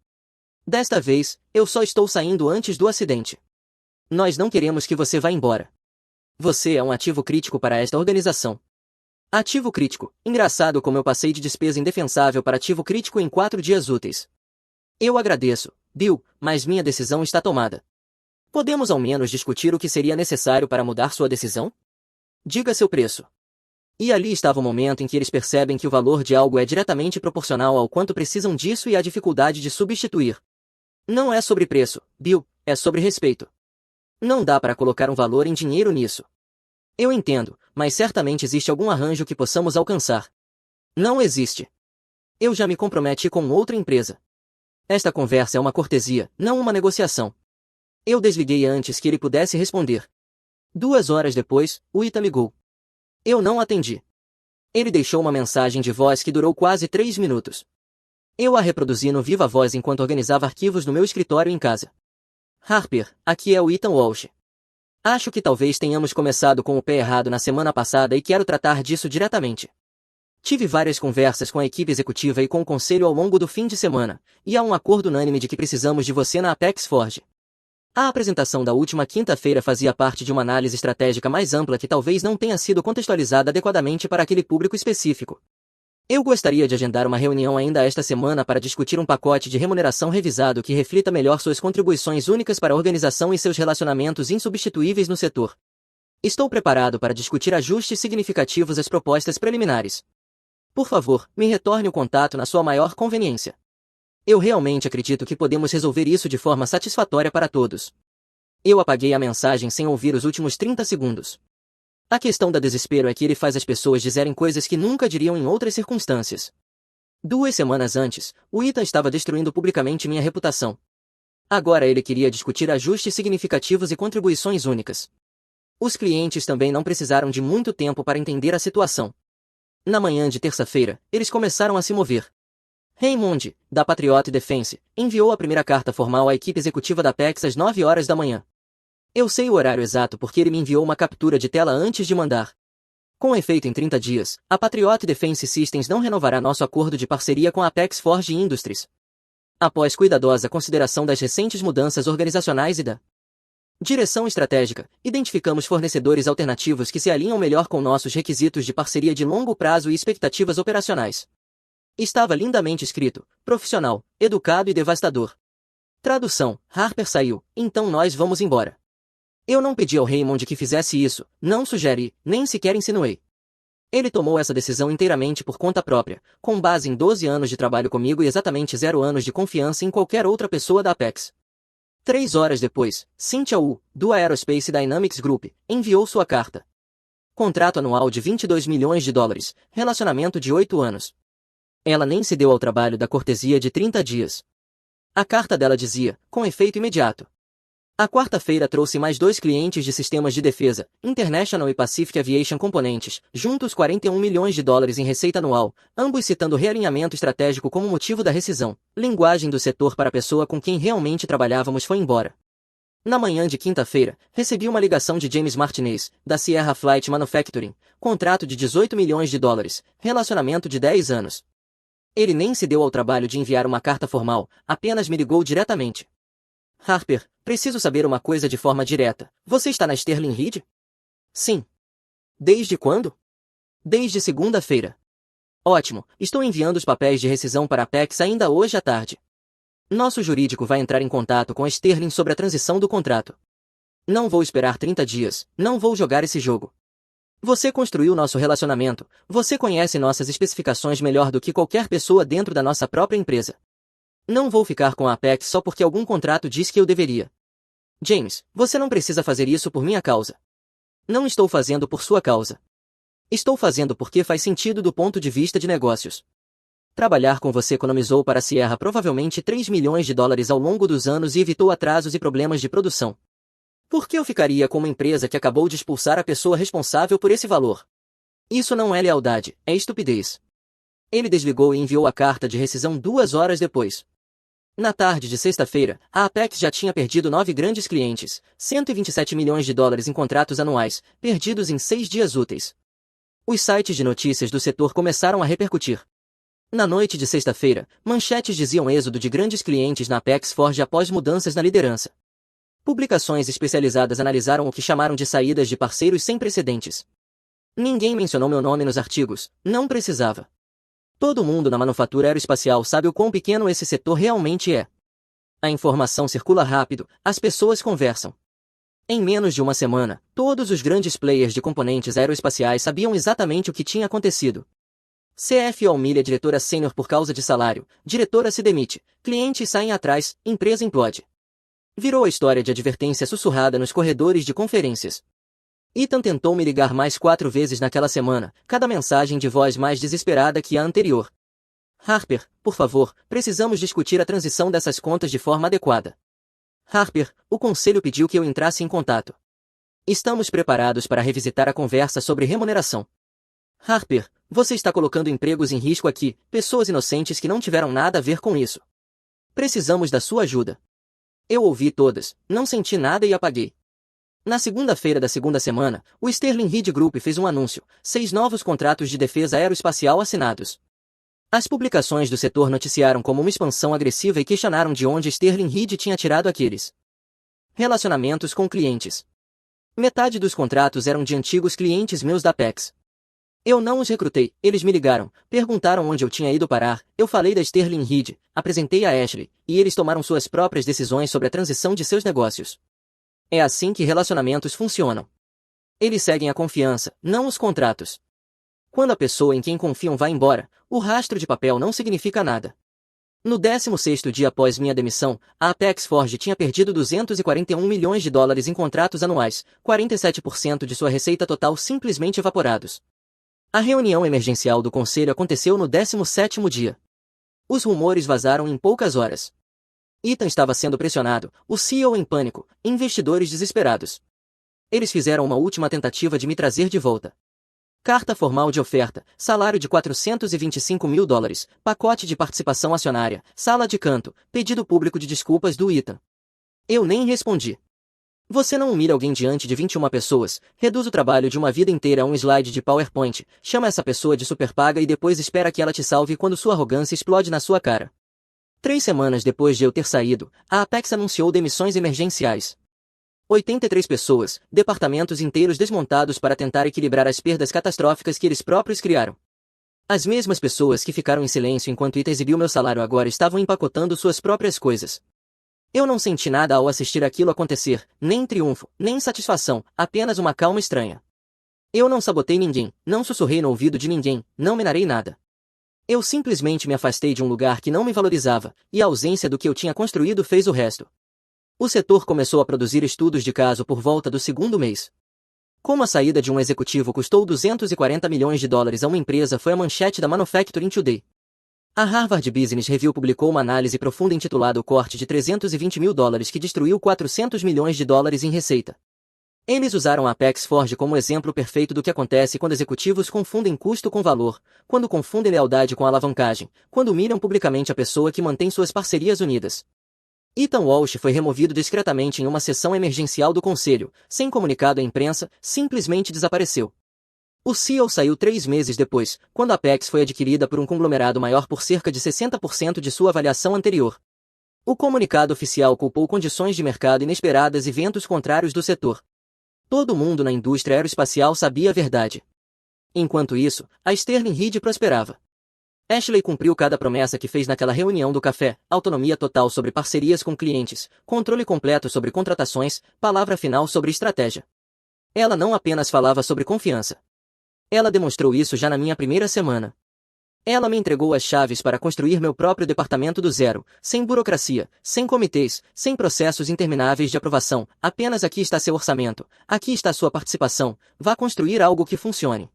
Desta vez, eu só estou saindo antes do acidente. Nós não queremos que você vá embora. Você é um ativo crítico para esta organização. Ativo crítico, engraçado como eu passei de despesa indefensável para ativo crítico em 4 dias úteis. Eu agradeço, Bill, mas minha decisão está tomada. Podemos ao menos discutir o que seria necessário para mudar sua decisão? Diga seu preço. E ali estava o momento em que eles percebem que o valor de algo é diretamente proporcional ao quanto precisam disso e à dificuldade de substituir. Não é sobre preço, Bill, é sobre respeito. Não dá para colocar um valor em dinheiro nisso. Eu entendo, mas certamente existe algum arranjo que possamos alcançar. Não existe. Eu já me comprometi com outra empresa. Esta conversa é uma cortesia, não uma negociação. Eu desliguei antes que ele pudesse responder. 2 horas depois, o Ethan ligou. Eu não atendi. Ele deixou uma mensagem de voz que durou quase 3 minutos. Eu a reproduzi no viva voz enquanto organizava arquivos no meu escritório em casa. Harper, aqui é o Ethan Walsh. Acho que talvez tenhamos começado com o pé errado na semana passada e quero tratar disso diretamente. Tive várias conversas com a equipe executiva e com o conselho ao longo do fim de semana, e há um acordo unânime de que precisamos de você na Apex Forge. A apresentação da última quinta-feira fazia parte de uma análise estratégica mais ampla que talvez não tenha sido contextualizada adequadamente para aquele público específico. Eu gostaria de agendar uma reunião ainda esta semana para discutir um pacote de remuneração revisado que reflita melhor suas contribuições únicas para a organização e seus relacionamentos insubstituíveis no setor. Estou preparado para discutir ajustes significativos às propostas preliminares. Por favor, me retorne o contato na sua maior conveniência. Eu realmente acredito que podemos resolver isso de forma satisfatória para todos. Eu apaguei a mensagem sem ouvir os últimos 30 segundos. A questão da desespero é que ele faz as pessoas dizerem coisas que nunca diriam em outras circunstâncias. 2 semanas antes, o Ethan estava destruindo publicamente minha reputação. Agora ele queria discutir ajustes significativos e contribuições únicas. Os clientes também não precisaram de muito tempo para entender a situação. Na manhã de terça-feira, eles começaram a se mover. Raymond, da Patriot Defense, enviou a primeira carta formal à equipe executiva da Apex às 9 horas da manhã. Eu sei o horário exato porque ele me enviou uma captura de tela antes de mandar. Com efeito em 30 dias, a Patriot Defense Systems não renovará nosso acordo de parceria com a Apex Forge Industries. Após cuidadosa consideração das recentes mudanças organizacionais e da direção estratégica, identificamos fornecedores alternativos que se alinham melhor com nossos requisitos de parceria de longo prazo e expectativas operacionais. Estava lindamente escrito, profissional, educado e devastador. Tradução, Harper saiu, então nós vamos embora. Eu não pedi ao Raymond que fizesse isso, não sugeri, nem sequer insinuei. Ele tomou essa decisão inteiramente por conta própria, com base em 12 anos de trabalho comigo e exatamente 0 anos de confiança em qualquer outra pessoa da Apex. 3 horas depois, Cynthia Wu, do Aerospace Dynamics Group, enviou sua carta. Contrato anual de 22 milhões de dólares, relacionamento de 8 anos. Ela nem se deu ao trabalho da cortesia de 30 dias. A carta dela dizia, com efeito imediato. A quarta-feira trouxe mais 2 clientes de sistemas de defesa, International e Pacific Aviation Componentes, juntos 41 milhões de dólares em receita anual, ambos citando realinhamento estratégico como motivo da rescisão. Linguagem do setor para a pessoa com quem realmente trabalhávamos foi embora. Na manhã de quinta-feira, recebi uma ligação de James Martinez, da Sierra Flight Manufacturing, contrato de 18 milhões de dólares, relacionamento de 10 anos. Ele nem se deu ao trabalho de enviar uma carta formal, apenas me ligou diretamente. Harper, preciso saber uma coisa de forma direta. Você está na Sterling Reed? Sim. Desde quando? Desde segunda-feira. Ótimo, estou enviando os papéis de rescisão para a Apex ainda hoje à tarde. Nosso jurídico vai entrar em contato com a Sterling sobre a transição do contrato. Não vou esperar 30 dias, não vou jogar esse jogo. Você construiu nosso relacionamento, você conhece nossas especificações melhor do que qualquer pessoa dentro da nossa própria empresa. Não vou ficar com a Apex só porque algum contrato diz que eu deveria. James, você não precisa fazer isso por minha causa. Não estou fazendo por sua causa. Estou fazendo porque faz sentido do ponto de vista de negócios. Trabalhar com você economizou para a Sierra provavelmente 3 milhões de dólares ao longo dos anos e evitou atrasos e problemas de produção. Por que eu ficaria com uma empresa que acabou de expulsar a pessoa responsável por esse valor? Isso não é lealdade, é estupidez. Ele desligou e enviou a carta de rescisão 2 horas depois. Na tarde de sexta-feira, a Apex já tinha perdido 9 grandes clientes, 127 milhões de dólares em contratos anuais, perdidos em 6 dias úteis. Os sites de notícias do setor começaram a repercutir. Na noite de sexta-feira, manchetes diziam êxodo de grandes clientes na Apex Forge após mudanças na liderança. Publicações especializadas analisaram o que chamaram de saídas de parceiros sem precedentes. Ninguém mencionou meu nome nos artigos, não precisava. Todo mundo na manufatura aeroespacial sabe o quão pequeno esse setor realmente é. A informação circula rápido, as pessoas conversam. Em menos de uma semana, todos os grandes players de componentes aeroespaciais sabiam exatamente o que tinha acontecido. CFO humilha diretora sênior por causa de salário, diretora se demite, clientes saem atrás, empresa implode. Virou a história de advertência sussurrada nos corredores de conferências. Ethan tentou me ligar mais 4 vezes naquela semana, cada mensagem de voz mais desesperada que a anterior. Harper, por favor, precisamos discutir a transição dessas contas de forma adequada. Harper, o conselho pediu que eu entrasse em contato. Estamos preparados para revisitar a conversa sobre remuneração. Harper, você está colocando empregos em risco aqui, pessoas inocentes que não tiveram nada a ver com isso. Precisamos da sua ajuda. Eu ouvi todas, não senti nada e apaguei. Na segunda-feira da segunda semana, o Sterling Reed Group fez um anúncio, 6 novos contratos de defesa aeroespacial assinados. As publicações do setor noticiaram como uma expansão agressiva e questionaram de onde Sterling Reed tinha tirado aqueles relacionamentos com clientes. Metade dos contratos eram de antigos clientes meus da Apex. Eu não os recrutei, eles me ligaram, perguntaram onde eu tinha ido parar, eu falei da Sterling Reed, apresentei a Ashley, e eles tomaram suas próprias decisões sobre a transição de seus negócios. É assim que relacionamentos funcionam. Eles seguem a confiança, não os contratos. Quando a pessoa em quem confiam vai embora, o rastro de papel não significa nada. No 16º dia após minha demissão, a Apex Forge tinha perdido 241 milhões de dólares em contratos anuais, 47% de sua receita total simplesmente evaporados. A reunião emergencial do conselho aconteceu no 17º dia. Os rumores vazaram em poucas horas. Ethan estava sendo pressionado, o CEO em pânico, investidores desesperados. Eles fizeram uma última tentativa de me trazer de volta. Carta formal de oferta, salário de 425 mil dólares, pacote de participação acionária, sala de canto, pedido público de desculpas do Ethan. Eu nem respondi. Você não humilha alguém diante de 21 pessoas, reduz o trabalho de uma vida inteira a um slide de PowerPoint, chama essa pessoa de superpaga e depois espera que ela te salve quando sua arrogância explode na sua cara. 3 semanas depois de eu ter saído, a Apex anunciou demissões emergenciais. 83 pessoas, departamentos inteiros desmontados para tentar equilibrar as perdas catastróficas que eles próprios criaram. As mesmas pessoas que ficaram em silêncio enquanto Ita exibiu meu salário agora estavam empacotando suas próprias coisas. Eu não senti nada ao assistir aquilo acontecer, nem triunfo, nem satisfação, apenas uma calma estranha. Eu não sabotei ninguém, não sussurrei no ouvido de ninguém, não minarei nada. Eu simplesmente me afastei de um lugar que não me valorizava, e a ausência do que eu tinha construído fez o resto. O setor começou a produzir estudos de caso por volta do 2º mês. Como a saída de um executivo custou 240 milhões de dólares a uma empresa foi a manchete da Manufacturing Today. A Harvard Business Review publicou uma análise profunda intitulada O Corte de 320 mil dólares que destruiu 400 milhões de dólares em receita. Eles usaram a Apex Forge como exemplo perfeito do que acontece quando executivos confundem custo com valor, quando confundem lealdade com alavancagem, quando humilham publicamente a pessoa que mantém suas parcerias unidas. Ethan Walsh foi removido discretamente em uma sessão emergencial do conselho, sem comunicado à imprensa, simplesmente desapareceu. O CEO saiu 3 meses depois, quando a Apex foi adquirida por um conglomerado maior por cerca de 60% de sua avaliação anterior. O comunicado oficial culpou condições de mercado inesperadas e ventos contrários do setor. Todo mundo na indústria aeroespacial sabia a verdade. Enquanto isso, a Sterling Reed prosperava. Ashley cumpriu cada promessa que fez naquela reunião do café: autonomia total sobre parcerias com clientes, controle completo sobre contratações, palavra final sobre estratégia. Ela não apenas falava sobre confiança. Ela demonstrou isso já na minha primeira semana. Ela me entregou as chaves para construir meu próprio departamento do zero, sem burocracia, sem comitês, sem processos intermináveis de aprovação. Apenas aqui está seu orçamento, aqui está sua participação, vá construir algo que funcione.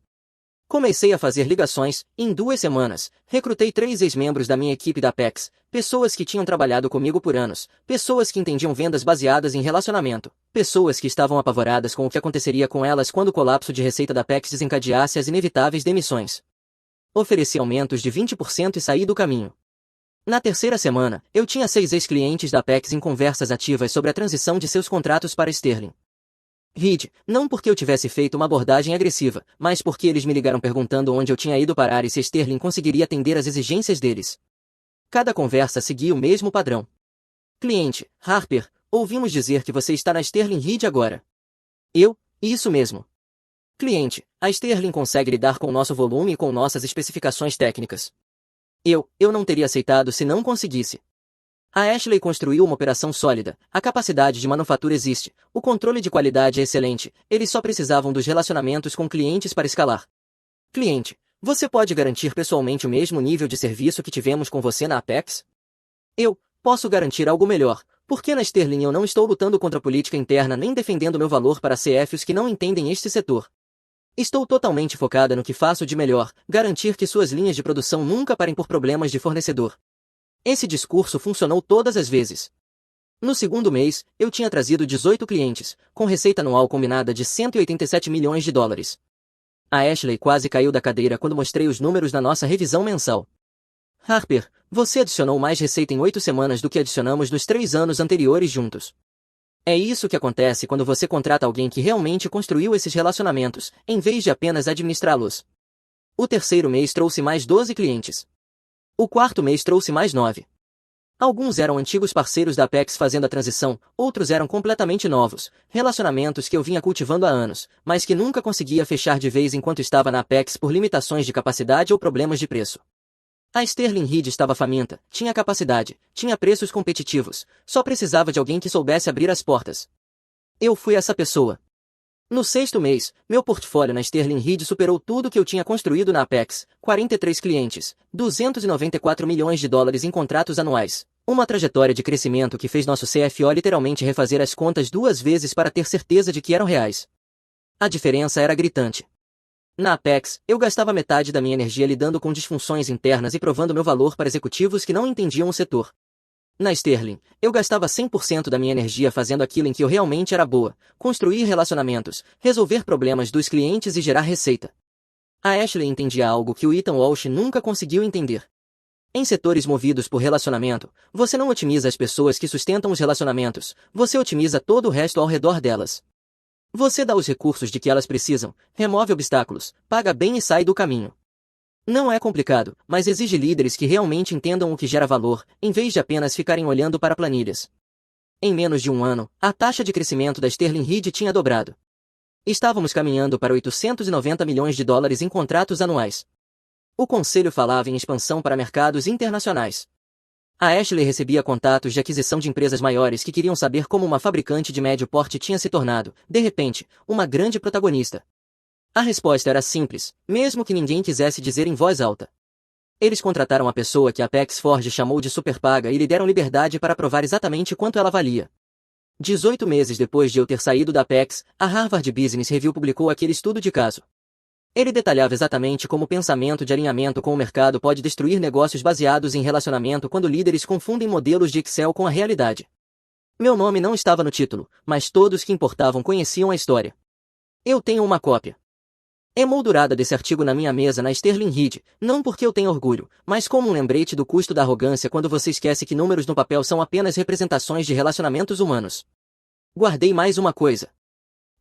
Comecei a fazer ligações, em 2 semanas, recrutei 3 ex-membros da minha equipe da Apex, pessoas que tinham trabalhado comigo por anos, pessoas que entendiam vendas baseadas em relacionamento, pessoas que estavam apavoradas com o que aconteceria com elas quando o colapso de receita da Apex desencadeasse as inevitáveis demissões. Ofereci aumentos de 20% e saí do caminho. Na terceira semana, eu tinha 6 ex-clientes da Apex em conversas ativas sobre a transição de seus contratos para Sterling Reed, não porque eu tivesse feito uma abordagem agressiva, mas porque eles me ligaram perguntando onde eu tinha ido parar e se Sterling conseguiria atender às exigências deles. Cada conversa seguia o mesmo padrão. Cliente: Harper, ouvimos dizer que você está na Sterling Reed agora. Isso mesmo. Cliente: a Sterling consegue lidar com o nosso volume e com nossas especificações técnicas. Eu não teria aceitado se não conseguisse. A Ashley construiu uma operação sólida, a capacidade de manufatura existe, o controle de qualidade é excelente, eles só precisavam dos relacionamentos com clientes para escalar. Cliente: você pode garantir pessoalmente o mesmo nível de serviço que tivemos com você na Apex? Posso garantir algo melhor, porque na Sterling eu não estou lutando contra a política interna nem defendendo meu valor para CFOs que não entendem este setor. Estou totalmente focada no que faço de melhor, garantir que suas linhas de produção nunca parem por problemas de fornecedor. Esse discurso funcionou todas as vezes. No segundo mês, eu tinha trazido 18 clientes, com receita anual combinada de 187 milhões de dólares. A Ashley quase caiu da cadeira quando mostrei os números na nossa revisão mensal. Harper, você adicionou mais receita em 8 semanas do que adicionamos nos 3 anos anteriores juntos. É isso que acontece quando você contrata alguém que realmente construiu esses relacionamentos, em vez de apenas administrá-los. O terceiro mês trouxe mais 12 clientes. O quarto mês trouxe mais 9. Alguns eram antigos parceiros da Apex fazendo a transição, outros eram completamente novos, relacionamentos que eu vinha cultivando há anos, mas que nunca conseguia fechar de vez enquanto estava na Apex por limitações de capacidade ou problemas de preço. A Sterling Reed estava faminta, tinha capacidade, tinha preços competitivos, só precisava de alguém que soubesse abrir as portas. Eu fui essa pessoa. No 6º mês, meu portfólio na Sterling Reed superou tudo que eu tinha construído na Apex: 43 clientes, 294 milhões de dólares em contratos anuais. Uma trajetória de crescimento que fez nosso CFO literalmente refazer as contas 2 vezes para ter certeza de que eram reais. A diferença era gritante. Na Apex, eu gastava metade da minha energia lidando com disfunções internas e provando meu valor para executivos que não entendiam o setor. Na Sterling, eu gastava 100% da minha energia fazendo aquilo em que eu realmente era boa: construir relacionamentos, resolver problemas dos clientes e gerar receita. A Ashley entendia algo que o Ethan Walsh nunca conseguiu entender. Em setores movidos por relacionamento, você não otimiza as pessoas que sustentam os relacionamentos, você otimiza todo o resto ao redor delas. Você dá os recursos de que elas precisam, remove obstáculos, paga bem e sai do caminho. Não é complicado, mas exige líderes que realmente entendam o que gera valor, em vez de apenas ficarem olhando para planilhas. Em menos de um ano, a taxa de crescimento da Sterling Reed tinha dobrado. Estávamos caminhando para 890 milhões de dólares em contratos anuais. O conselho falava em expansão para mercados internacionais. A Ashley recebia contatos de aquisição de empresas maiores que queriam saber como uma fabricante de médio porte tinha se tornado, de repente, uma grande protagonista. A resposta era simples, mesmo que ninguém quisesse dizer em voz alta. Eles contrataram a pessoa que a Apex Forge chamou de superpaga e lhe deram liberdade para provar exatamente quanto ela valia. 18 meses depois de eu ter saído da Apex, a Harvard Business Review publicou aquele estudo de caso. Ele detalhava exatamente como o pensamento de alinhamento com o mercado pode destruir negócios baseados em relacionamento quando líderes confundem modelos de Excel com a realidade. Meu nome não estava no título, mas todos que importavam conheciam a história. Eu tenho uma cópia emoldurada desse artigo na minha mesa na Sterling Reed, não porque eu tenho orgulho, mas como um lembrete do custo da arrogância quando você esquece que números no papel são apenas representações de relacionamentos humanos. Guardei mais uma coisa.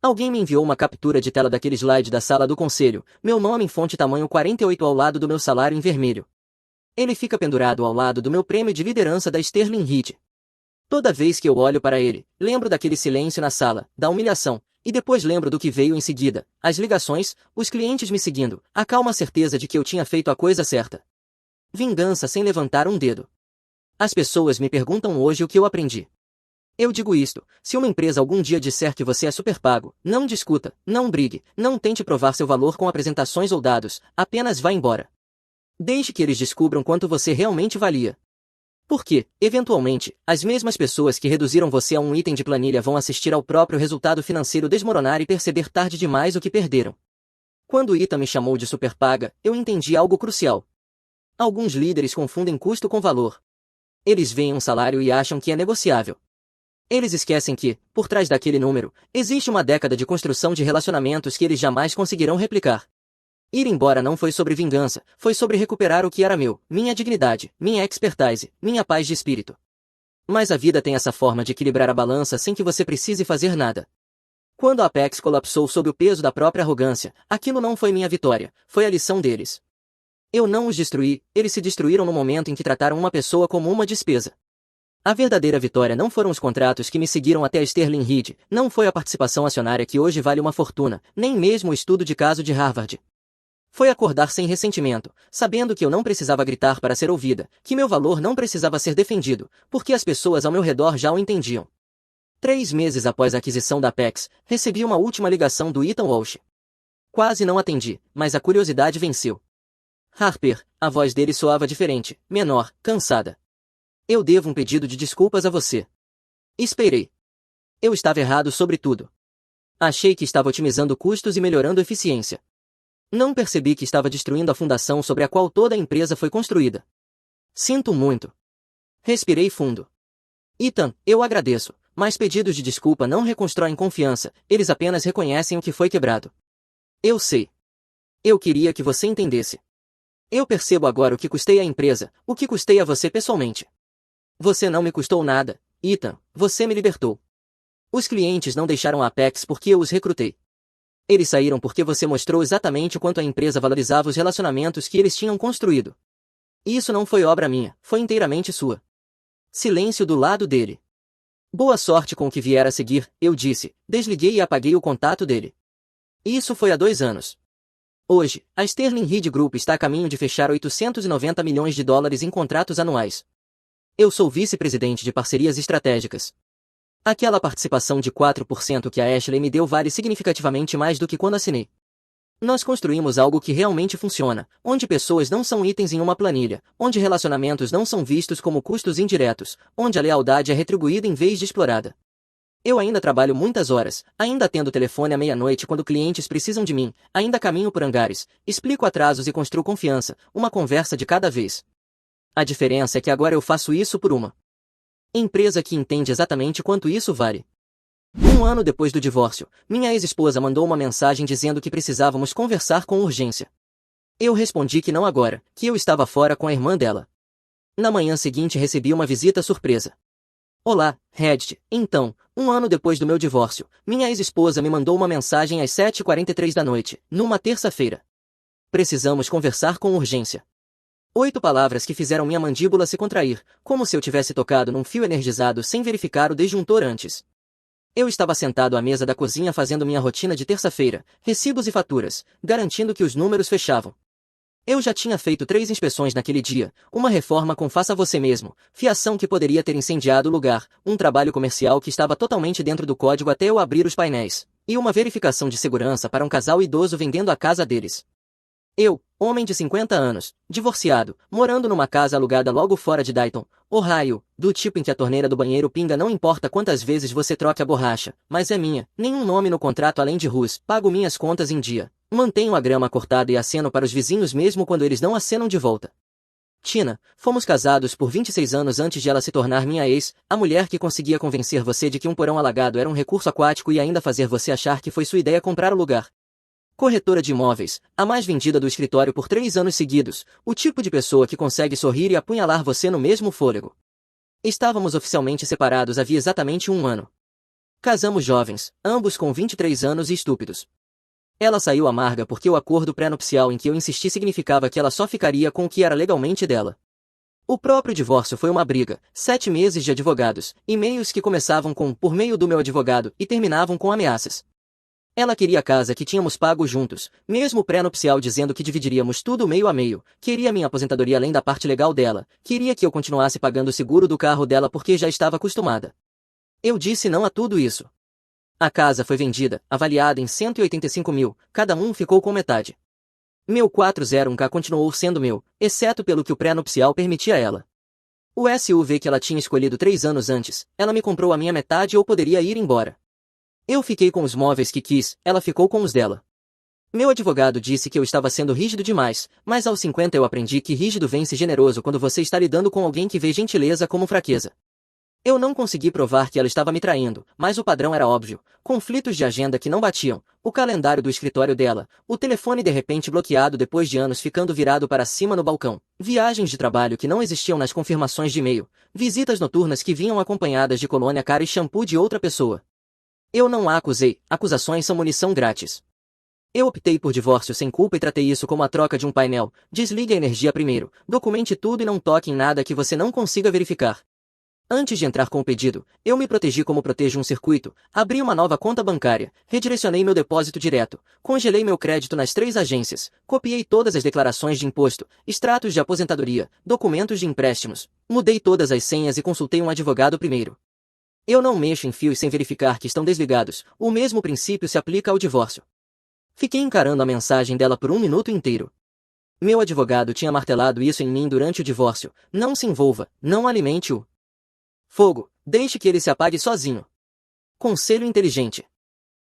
Alguém me enviou uma captura de tela daquele slide da sala do conselho, meu nome em fonte tamanho 48 ao lado do meu salário em vermelho. Ele fica pendurado ao lado do meu prêmio de liderança da Sterling Reed. Toda vez que eu olho para ele, lembro daquele silêncio na sala, da humilhação, e depois lembro do que veio em seguida, as ligações, os clientes me seguindo, a calma certeza de que eu tinha feito a coisa certa. Vingança sem levantar um dedo. As pessoas me perguntam hoje o que eu aprendi. Eu digo isto, se uma empresa algum dia disser que você é superpago, não discuta, não brigue, não tente provar seu valor com apresentações ou dados, apenas vá embora. Deixe que eles descubram quanto você realmente valia. Porque, eventualmente, as mesmas pessoas que reduziram você a um item de planilha vão assistir ao próprio resultado financeiro desmoronar e perceber tarde demais o que perderam. Quando Ita me chamou de superpaga, eu entendi algo crucial. Alguns líderes confundem custo com valor. Eles veem um salário e acham que é negociável. Eles esquecem que, por trás daquele número, existe uma década de construção de relacionamentos que eles jamais conseguirão replicar. Ir embora não foi sobre vingança, foi sobre recuperar o que era meu, minha dignidade, minha expertise, minha paz de espírito. Mas a vida tem essa forma de equilibrar a balança sem que você precise fazer nada. Quando a Apex colapsou sob o peso da própria arrogância, aquilo não foi minha vitória, foi a lição deles. Eu não os destruí, eles se destruíram no momento em que trataram uma pessoa como uma despesa. A verdadeira vitória não foram os contratos que me seguiram até a Sterling Reed, não foi a participação acionária que hoje vale uma fortuna, nem mesmo o estudo de caso de Harvard. Foi acordar sem ressentimento, sabendo que eu não precisava gritar para ser ouvida, que meu valor não precisava ser defendido, porque as pessoas ao meu redor já o entendiam. 3 meses após a aquisição da Apex, recebi uma última ligação do Ethan Walsh. Quase não atendi, mas a curiosidade venceu. Harper, a voz dele soava diferente, menor, cansada. Eu devo um pedido de desculpas a você. Esperei. Eu estava errado sobre tudo. Achei que estava otimizando custos e melhorando eficiência. Não percebi que estava destruindo a fundação sobre a qual toda a empresa foi construída. Sinto muito. Respirei fundo. Ethan, eu agradeço, mas pedidos de desculpa não reconstroem confiança, eles apenas reconhecem o que foi quebrado. Eu sei. Eu queria que você entendesse. Eu percebo agora o que custei à empresa, o que custei a você pessoalmente. Você não me custou nada, Ethan, você me libertou. Os clientes não deixaram a Apex porque eu os recrutei. Eles saíram porque você mostrou exatamente o quanto a empresa valorizava os relacionamentos que eles tinham construído. Isso não foi obra minha, foi inteiramente sua. Silêncio do lado dele. Boa sorte com o que vier a seguir, eu disse, desliguei e apaguei o contato dele. Isso foi há 2 anos. Hoje, a Sterling Reed Group está a caminho de fechar 890 milhões de dólares em contratos anuais. Eu sou vice-presidente de parcerias estratégicas. Aquela participação de 4% que a Ashley me deu vale significativamente mais do que quando assinei. Nós construímos algo que realmente funciona, onde pessoas não são itens em uma planilha, onde relacionamentos não são vistos como custos indiretos, onde a lealdade é retribuída em vez de explorada. Eu ainda trabalho muitas horas, ainda atendo telefone à meia-noite quando clientes precisam de mim, ainda caminho por hangares, explico atrasos e construo confiança, uma conversa de cada vez. A diferença é que agora eu faço isso por uma empresa que entende exatamente quanto isso vale. 1 ano depois do divórcio, minha ex-esposa mandou uma mensagem dizendo que precisávamos conversar com urgência. Eu respondi que não agora, que eu estava fora com a irmã dela. Na manhã seguinte recebi uma visita surpresa. Olá, Reddit. Então, 1 ano depois do meu divórcio, minha ex-esposa me mandou uma mensagem às 7h43 da noite, numa terça-feira. Precisamos conversar com urgência. 8 palavras que fizeram minha mandíbula se contrair, como se eu tivesse tocado num fio energizado sem verificar o disjuntor antes. Eu estava sentado à mesa da cozinha fazendo minha rotina de terça-feira, recibos e faturas, garantindo que os números fechavam. Eu já tinha feito 3 inspeções naquele dia, uma reforma com faça você mesmo, fiação que poderia ter incendiado o lugar, um trabalho comercial que estava totalmente dentro do código até eu abrir os painéis, e uma verificação de segurança para um casal idoso vendendo a casa deles. Eu, homem de 50 anos, divorciado, morando numa casa alugada logo fora de Dayton, Ohio, do tipo em que a torneira do banheiro pinga não importa quantas vezes você troque a borracha, mas é minha, nenhum nome no contrato além de Rus, pago minhas contas em dia, Mantenho a grama cortada e aceno para os vizinhos mesmo quando eles não acenam de volta. Tina, fomos casados por 26 anos antes de ela se tornar minha ex, a mulher que conseguia convencer você de que um porão alagado era um recurso aquático e ainda fazer você achar que foi sua ideia comprar o lugar. Corretora de imóveis, a mais vendida do escritório por 3 anos seguidos, o tipo de pessoa que consegue sorrir e apunhalar você no mesmo fôlego. Estávamos oficialmente separados havia exatamente 1 ano. Casamos jovens, ambos com 23 anos e estúpidos. Ela saiu amarga porque o acordo pré-nupcial em que eu insisti significava que ela só ficaria com o que era legalmente dela. O próprio divórcio foi uma briga, 7 meses de advogados, e-mails que começavam com "por meio do meu advogado" e terminavam com ameaças. Ela queria a casa que tínhamos pago juntos, mesmo pré-nupcial dizendo que dividiríamos tudo meio a meio, queria minha aposentadoria além da parte legal dela, queria que eu continuasse pagando o seguro do carro dela porque já estava acostumada. Eu disse não a tudo isso. A casa foi vendida, avaliada em 185 mil, cada um ficou com metade. Meu 401k continuou sendo meu, exceto pelo que o pré-nupcial permitia a ela. O SUV que ela tinha escolhido 3 anos antes, ela me comprou a minha metade ou poderia ir embora. Eu fiquei com os móveis que quis, ela ficou com os dela. Meu advogado disse que eu estava sendo rígido demais, mas aos 50 eu aprendi que rígido vence generoso quando você está lidando com alguém que vê gentileza como fraqueza. Eu não consegui provar que ela estava me traindo, mas o padrão era óbvio. Conflitos de agenda que não batiam, o calendário do escritório dela, o telefone de repente bloqueado depois de anos ficando virado para cima no balcão, viagens de trabalho que não existiam nas confirmações de e-mail, visitas noturnas que vinham acompanhadas de colônia cara e shampoo de outra pessoa. Eu não a acusei, acusações são munição grátis. Eu optei por divórcio sem culpa e tratei isso como a troca de um painel. Desligue a energia primeiro, documente tudo e não toque em nada que você não consiga verificar. Antes de entrar com o pedido, eu me protegi como protejo um circuito, abri uma nova conta bancária, redirecionei meu depósito direto, congelei meu crédito nas 3 agências, copiei todas as declarações de imposto, extratos de aposentadoria, documentos de empréstimos, mudei todas as senhas e consultei um advogado primeiro. Eu não mexo em fios sem verificar que estão desligados, o mesmo princípio se aplica ao divórcio. Fiquei encarando a mensagem dela por 1 minuto inteiro. Meu advogado tinha martelado isso em mim durante o divórcio, não se envolva, não alimente-o. Fogo, deixe que ele se apague sozinho. Conselho inteligente.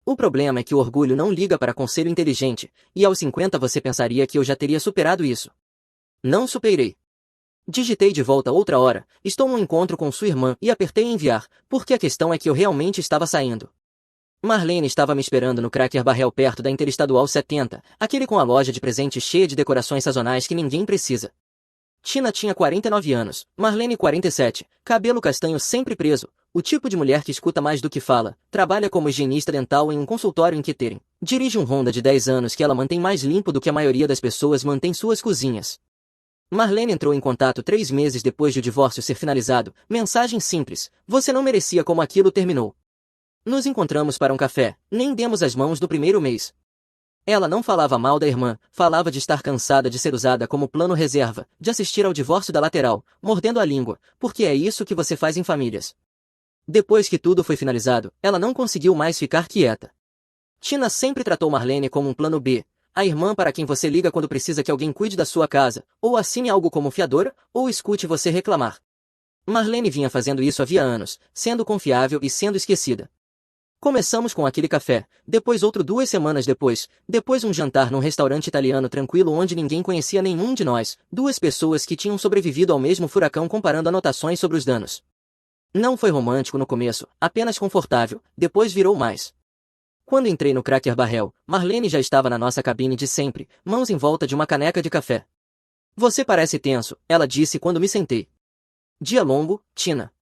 O problema é que o orgulho não liga para conselho inteligente, e aos 50 você pensaria que eu já teria superado isso. Não superei. Digitei de volta outra hora, estou num encontro com sua irmã e apertei enviar, porque a questão é que eu realmente estava saindo. Marlene estava me esperando no Cracker Barrel perto da Interestadual 70, aquele com a loja de presentes cheia de decorações sazonais que ninguém precisa. Tina tinha 49 anos, Marlene 47, cabelo castanho sempre preso, o tipo de mulher que escuta mais do que fala, trabalha como higienista dental em um consultório em Kettering, dirige um Honda de 10 anos que ela mantém mais limpo do que a maioria das pessoas mantém suas cozinhas. Marlene entrou em contato 3 meses depois de o divórcio ser finalizado, mensagem simples, você não merecia como aquilo terminou. Nos encontramos para um café, nem demos as mãos no primeiro mês. Ela não falava mal da irmã, falava de estar cansada de ser usada como plano reserva, de assistir ao divórcio da lateral, mordendo a língua, porque é isso que você faz em famílias. Depois que tudo foi finalizado, ela não conseguiu mais ficar quieta. Tina sempre tratou Marlene como um plano B, a irmã para quem você liga quando precisa que alguém cuide da sua casa, ou assine algo como fiadora, ou escute você reclamar. Marlene vinha fazendo isso havia anos, sendo confiável e sendo esquecida. Começamos com aquele café, depois outro 2 semanas depois um jantar num restaurante italiano tranquilo onde ninguém conhecia nenhum de nós, 2 pessoas que tinham sobrevivido ao mesmo furacão comparando anotações sobre os danos. Não foi romântico no começo, apenas confortável, depois virou mais. Quando entrei no Cracker Barrel, Marlene já estava na nossa cabine de sempre, mãos em volta de uma caneca de café. Você parece tenso, ela disse quando me sentei. Dia longo, Tina.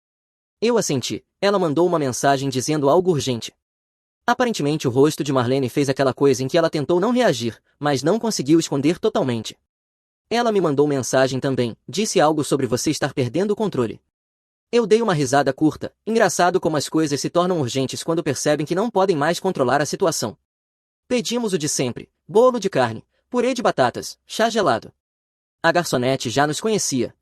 Eu assenti. Ela mandou uma mensagem dizendo algo urgente. Aparentemente o rosto de Marlene fez aquela coisa em que ela tentou não reagir, mas não conseguiu esconder totalmente. Ela me mandou mensagem também, disse algo sobre você estar perdendo o controle. Eu dei uma risada curta, engraçado como as coisas se tornam urgentes quando percebem que não podem mais controlar a situação. Pedimos o de sempre, bolo de carne, purê de batatas, chá gelado. A garçonete já nos conhecia.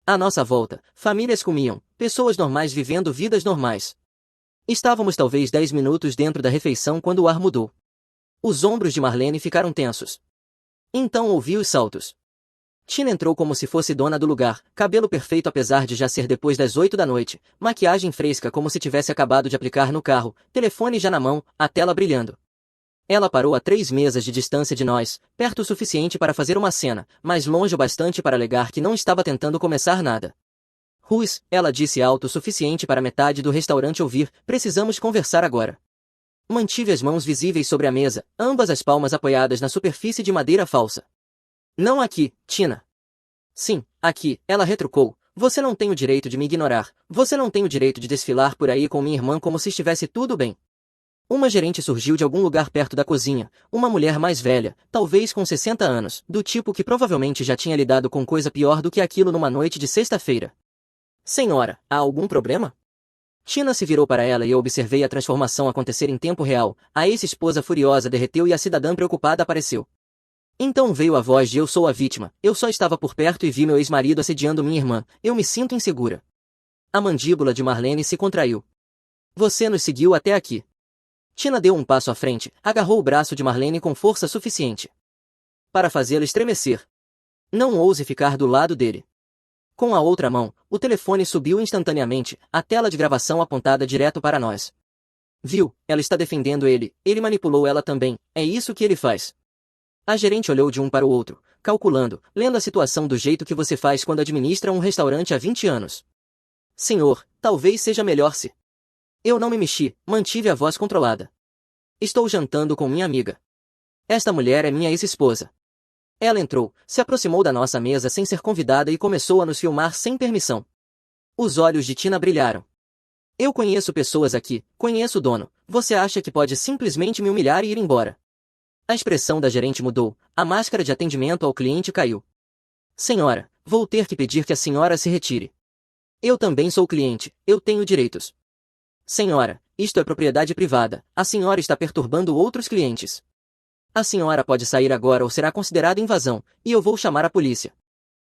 À nossa volta, famílias comiam, pessoas normais vivendo vidas normais. Estávamos talvez 10 minutos dentro da refeição quando o ar mudou. Os ombros de Marlene ficaram tensos. Então ouvi os saltos. Tina entrou como se fosse dona do lugar, cabelo perfeito apesar de já ser depois das 8 da noite, maquiagem fresca como se tivesse acabado de aplicar no carro, telefone já na mão, a tela brilhando. Ela parou a 3 mesas de distância de nós, perto o suficiente para fazer uma cena, mas longe o bastante para alegar que não estava tentando começar nada. Ruiz, ela disse alto o suficiente para metade do restaurante ouvir, precisamos conversar agora. Mantive as mãos visíveis sobre a mesa, ambas as palmas apoiadas na superfície de madeira falsa. Não aqui, Tina. Sim, aqui, ela retrucou. Você não tem o direito de me ignorar. Você não tem o direito de desfilar por aí com minha irmã como se estivesse tudo bem. Uma gerente surgiu de algum lugar perto da cozinha, uma mulher mais velha, talvez com 60 anos, do tipo que provavelmente já tinha lidado com coisa pior do que aquilo numa noite de sexta-feira. Senhora, há algum problema? Tina se virou para ela e eu observei a transformação acontecer em tempo real. A ex-esposa furiosa derreteu e a cidadã preocupada apareceu. Então veio a voz de eu sou a vítima, eu só estava por perto e vi meu ex-marido assediando minha irmã, eu me sinto insegura. A mandíbula de Marlene se contraiu. Você nos seguiu até aqui. Tina deu um passo à frente, agarrou o braço de Marlene com força suficiente para fazê-la estremecer. Não ouse ficar do lado dele. Com a outra mão, o telefone subiu instantaneamente, a tela de gravação apontada direto para nós. Viu, ela está defendendo ele manipulou ela também, é isso que ele faz. A gerente olhou de um para o outro, calculando, lendo a situação do jeito que você faz quando administra um restaurante há 20 anos. Senhor, talvez seja melhor se... Eu não me mexi, mantive a voz controlada. Estou jantando com minha amiga. Esta mulher é minha ex-esposa. Ela entrou, se aproximou da nossa mesa sem ser convidada e começou a nos filmar sem permissão. Os olhos de Tina brilharam. Eu conheço pessoas aqui, conheço o dono, você acha que pode simplesmente me humilhar e ir embora? A expressão da gerente mudou, a máscara de atendimento ao cliente caiu. Senhora, vou ter que pedir que a senhora se retire. Eu também sou cliente, eu tenho direitos. Senhora, isto é propriedade privada, a senhora está perturbando outros clientes. A senhora pode sair agora ou será considerada invasão, e eu vou chamar a polícia.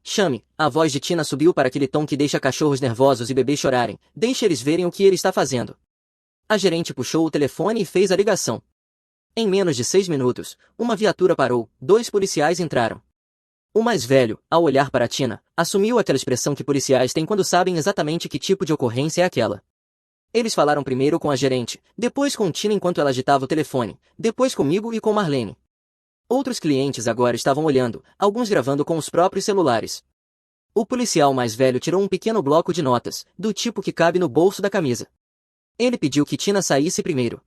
Chame, a voz de Tina subiu para aquele tom que deixa cachorros nervosos e bebês chorarem, deixe eles verem o que ele está fazendo. A gerente puxou o telefone e fez a ligação. Em menos de 6 minutos, uma viatura parou, 2 policiais entraram. O mais velho, ao olhar para Tina, assumiu aquela expressão que policiais têm quando sabem exatamente que tipo de ocorrência é aquela. Eles falaram primeiro com a gerente, depois com Tina enquanto ela agitava o telefone, depois comigo e com Marlene. Outros clientes agora estavam olhando, alguns gravando com os próprios celulares. O policial mais velho tirou um pequeno bloco de notas, do tipo que cabe no bolso da camisa. Ele pediu que Tina saísse primeiro.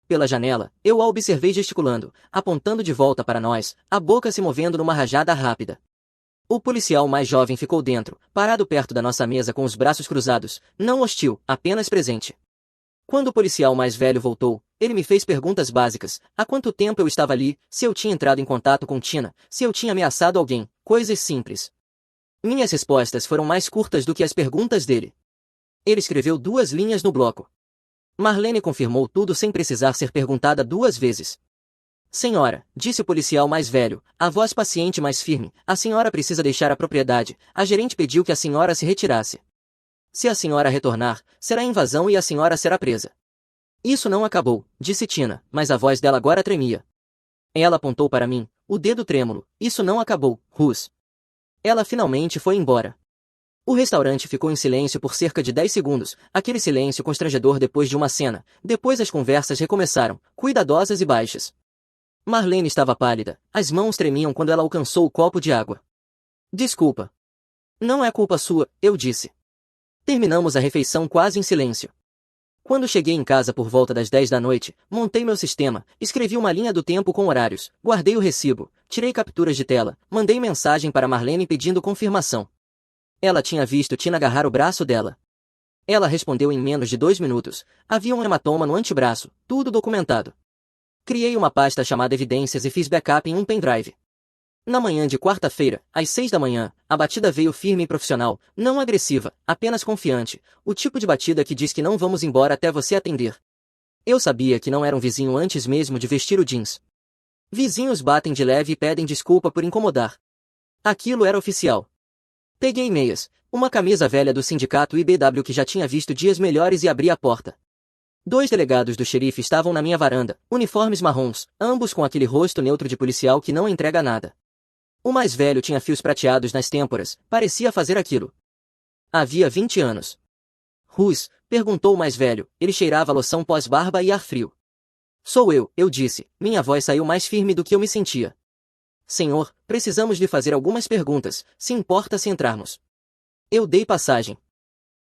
Pela janela, eu a observei gesticulando, apontando de volta para nós, a boca se movendo numa rajada rápida. O policial mais jovem ficou dentro, parado perto da nossa mesa com os braços cruzados, não hostil, apenas presente. Quando o policial mais velho voltou, ele me fez perguntas básicas, há quanto tempo eu estava ali, se eu tinha entrado em contato com Tina, se eu tinha ameaçado alguém, coisas simples. Minhas respostas foram mais curtas do que as perguntas dele. Ele escreveu 2 linhas no bloco. Marlene confirmou tudo sem precisar ser perguntada 2 vezes. Senhora, disse o policial mais velho, a voz paciente mais firme, a senhora precisa deixar a propriedade, a gerente pediu que a senhora se retirasse. Se a senhora retornar, será invasão e a senhora será presa. Isso não acabou, disse Tina, mas a voz dela agora tremia. Ela apontou para mim, o dedo trêmulo, isso não acabou, Russ. Ela finalmente foi embora. O restaurante ficou em silêncio por cerca de 10 segundos, aquele silêncio constrangedor depois de uma cena, depois as conversas recomeçaram, cuidadosas e baixas. Marlene estava pálida, as mãos tremiam quando ela alcançou o copo de água. Desculpa. Não é culpa sua, eu disse. Terminamos a refeição quase em silêncio. Quando cheguei em casa por volta das 10 da noite, montei meu sistema, escrevi uma linha do tempo com horários, guardei o recibo, tirei capturas de tela, mandei mensagem para Marlene pedindo confirmação. Ela tinha visto Tina agarrar o braço dela. Ela respondeu em menos de 2 minutos, havia um hematoma no antebraço, tudo documentado. Criei uma pasta chamada Evidências e fiz backup em um pendrive. Na manhã de quarta-feira, às 6 da manhã, a batida veio firme e profissional, não agressiva, apenas confiante, o tipo de batida que diz que não vamos embora até você atender. Eu sabia que não era um vizinho antes mesmo de vestir o jeans. Vizinhos batem de leve e pedem desculpa por incomodar. Aquilo era oficial. Peguei meias, uma camisa velha do sindicato IBW que já tinha visto dias melhores e abri a porta. 2 delegados do xerife estavam na minha varanda, uniformes marrons, ambos com aquele rosto neutro de policial que não entrega nada. O mais velho tinha fios prateados nas têmporas, parecia fazer aquilo. Havia 20 anos. Russ, perguntou o mais velho, ele cheirava loção pós-barba e ar frio. Sou eu disse. Minha voz saiu mais firme do que eu me sentia. Senhor, precisamos lhe fazer algumas perguntas, se importa se entrarmos. Eu dei passagem.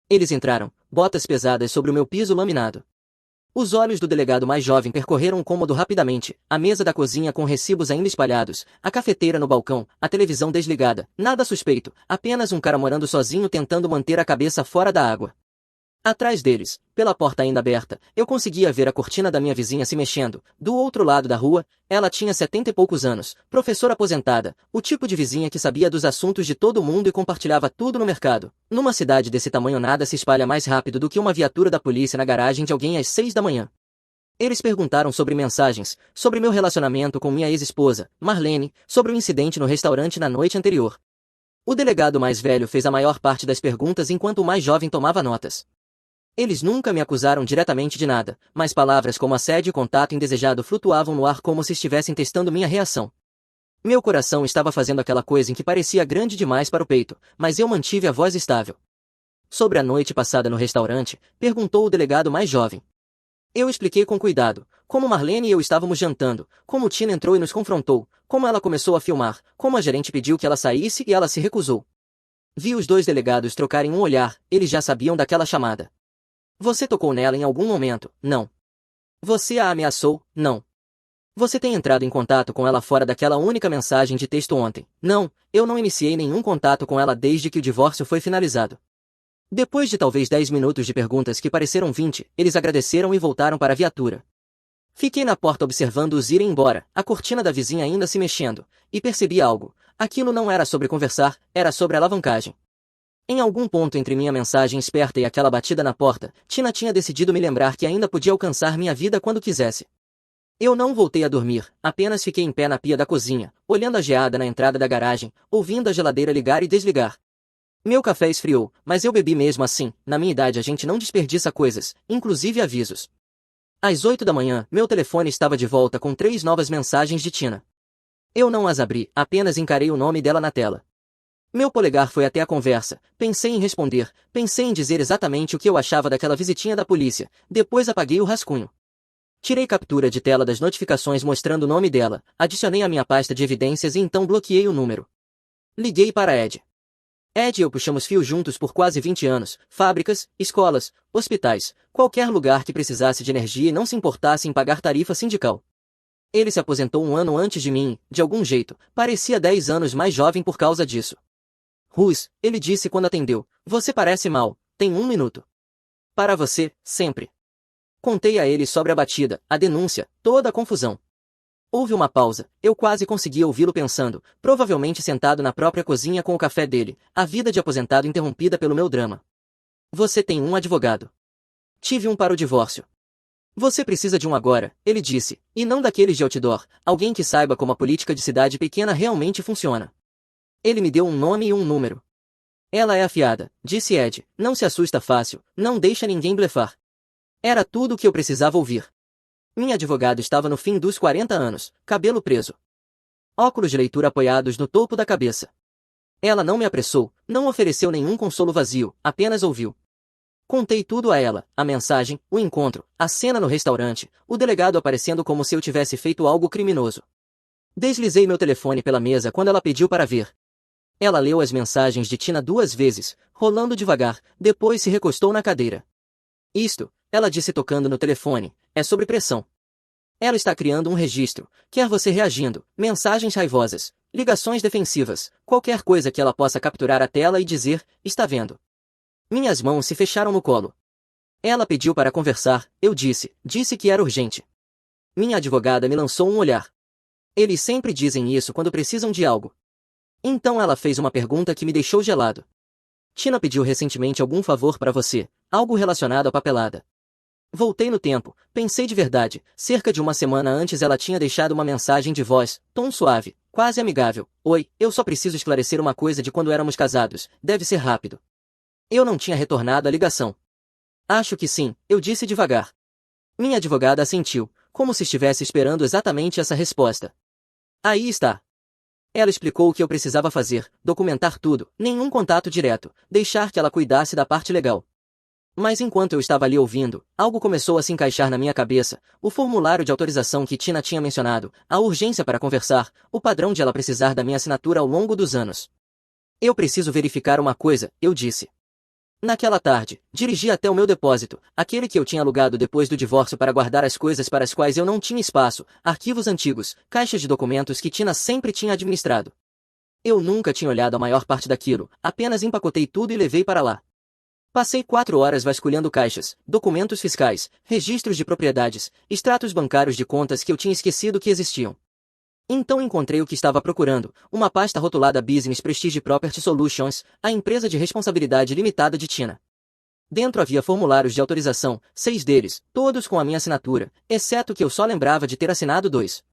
Eles entraram, botas pesadas sobre o meu piso laminado. Os olhos do delegado mais jovem percorreram o cômodo rapidamente, a mesa da cozinha com recibos ainda espalhados, a cafeteira no balcão, a televisão desligada, nada suspeito, apenas um cara morando sozinho tentando manter a cabeça fora da água. Atrás deles, pela porta ainda aberta, eu conseguia ver a cortina da minha vizinha se mexendo. Do outro lado da rua, ela tinha 70 e poucos anos, professora aposentada, o tipo de vizinha que sabia dos assuntos de todo mundo e compartilhava tudo no mercado. Numa cidade desse tamanho nada se espalha mais rápido do que uma viatura da polícia na garagem de alguém às 6 da manhã. Eles perguntaram sobre mensagens, sobre meu relacionamento com minha ex-esposa, Marlene, sobre o incidente no restaurante na noite anterior. O delegado mais velho fez a maior parte das perguntas enquanto o mais jovem tomava notas. Eles nunca me acusaram diretamente de nada, mas palavras como assédio e contato indesejado flutuavam no ar como se estivessem testando minha reação. Meu coração estava fazendo aquela coisa em que parecia grande demais para o peito, mas eu mantive a voz estável. Sobre a noite passada no restaurante, perguntou o delegado mais jovem. Eu expliquei com cuidado, como Marlene e eu estávamos jantando, como Tina entrou e nos confrontou, como ela começou a filmar, como a gerente pediu que ela saísse e ela se recusou. Vi os dois delegados trocarem um olhar, eles já sabiam daquela chamada. Você tocou nela em algum momento? Não. Você a ameaçou? Não. Você tem entrado em contato com ela fora daquela única mensagem de texto ontem? Não, eu não iniciei nenhum contato com ela desde que o divórcio foi finalizado. Depois de talvez 10 minutos de perguntas que pareceram 20, eles agradeceram e voltaram para a viatura. Fiquei na porta observando-os irem embora, a cortina da vizinha ainda se mexendo, e percebi algo. Aquilo não era sobre conversar, era sobre alavancagem. Em algum ponto entre minha mensagem esperta e aquela batida na porta, Tina tinha decidido me lembrar que ainda podia alcançar minha vida quando quisesse. Eu não voltei a dormir, apenas fiquei em pé na pia da cozinha, olhando a geada na entrada da garagem, ouvindo a geladeira ligar e desligar. Meu café esfriou, mas eu bebi mesmo assim. Na minha idade a gente não desperdiça coisas, inclusive avisos. Às 8 da manhã, meu telefone estava de volta com 3 novas mensagens de Tina. Eu não as abri, apenas encarei o nome dela na tela. Meu polegar foi até a conversa, pensei em responder, pensei em dizer exatamente o que eu achava daquela visitinha da polícia, depois apaguei o rascunho. Tirei captura de tela das notificações mostrando o nome dela, adicionei à minha pasta de evidências e então bloqueei o número. Liguei para Ed. Ed e eu puxamos fio juntos por quase 20 anos, fábricas, escolas, hospitais, qualquer lugar que precisasse de energia e não se importasse em pagar tarifa sindical. Ele se aposentou um ano antes de mim, de algum jeito, parecia 10 anos mais jovem por causa disso. Russ, ele disse quando atendeu, você parece mal, tem 1 minuto. Para você, sempre. Contei a ele sobre a batida, a denúncia, toda a confusão. Houve uma pausa, eu quase conseguia ouvi-lo pensando, provavelmente sentado na própria cozinha com o café dele, a vida de aposentado interrompida pelo meu drama. Você tem um advogado. Tive um para o divórcio. Você precisa de um agora, ele disse, e não daqueles de outdoor, alguém que saiba como a política de cidade pequena realmente funciona. Ele me deu um nome e um número. Ela é afiada, disse Ed, não se assusta fácil, não deixa ninguém blefar. Era tudo o que eu precisava ouvir. Minha advogada estava no fim dos 40 anos, cabelo preso. Óculos de leitura apoiados no topo da cabeça. Ela não me apressou, não ofereceu nenhum consolo vazio, apenas ouviu. Contei tudo a ela, a mensagem, o encontro, a cena no restaurante, o delegado aparecendo como se eu tivesse feito algo criminoso. Deslizei meu telefone pela mesa quando ela pediu para ver. Ela leu as mensagens de Tina 2 vezes, rolando devagar, depois se recostou na cadeira. Isto, ela disse tocando no telefone, é sobre pressão. Ela está criando um registro, quer você reagindo, mensagens raivosas, ligações defensivas, qualquer coisa que ela possa capturar a tela e dizer, está vendo. Minhas mãos se fecharam no colo. Ela pediu para conversar, eu disse que era urgente. Minha advogada me lançou um olhar. Eles sempre dizem isso quando precisam de algo. Então ela fez uma pergunta que me deixou gelado. Tina pediu recentemente algum favor para você, algo relacionado à papelada. Voltei no tempo, pensei de verdade, cerca de uma semana antes ela tinha deixado uma mensagem de voz, tom suave, quase amigável. Oi, eu só preciso esclarecer uma coisa de quando éramos casados, deve ser rápido. Eu não tinha retornado a ligação. Acho que sim, eu disse devagar. Minha advogada assentiu, como se estivesse esperando exatamente essa resposta. Aí está. Ela explicou o que eu precisava fazer, documentar tudo, nenhum contato direto, deixar que ela cuidasse da parte legal. Mas enquanto eu estava ali ouvindo, algo começou a se encaixar na minha cabeça, o formulário de autorização que Tina tinha mencionado, a urgência para conversar, o padrão de ela precisar da minha assinatura ao longo dos anos. Eu preciso verificar uma coisa, eu disse. Naquela tarde, dirigi até o meu depósito, aquele que eu tinha alugado depois do divórcio para guardar as coisas para as quais eu não tinha espaço, arquivos antigos, caixas de documentos que Tina sempre tinha administrado. Eu nunca tinha olhado a maior parte daquilo, apenas empacotei tudo e levei para lá. Passei 4 horas vasculhando caixas, documentos fiscais, registros de propriedades, extratos bancários de contas que eu tinha esquecido que existiam. Então encontrei o que estava procurando, uma pasta rotulada Business Prestige Property Solutions, a empresa de responsabilidade limitada de Tina. Dentro havia formulários de autorização, 6 deles, todos com a minha assinatura, exceto que eu só lembrava de ter assinado 2.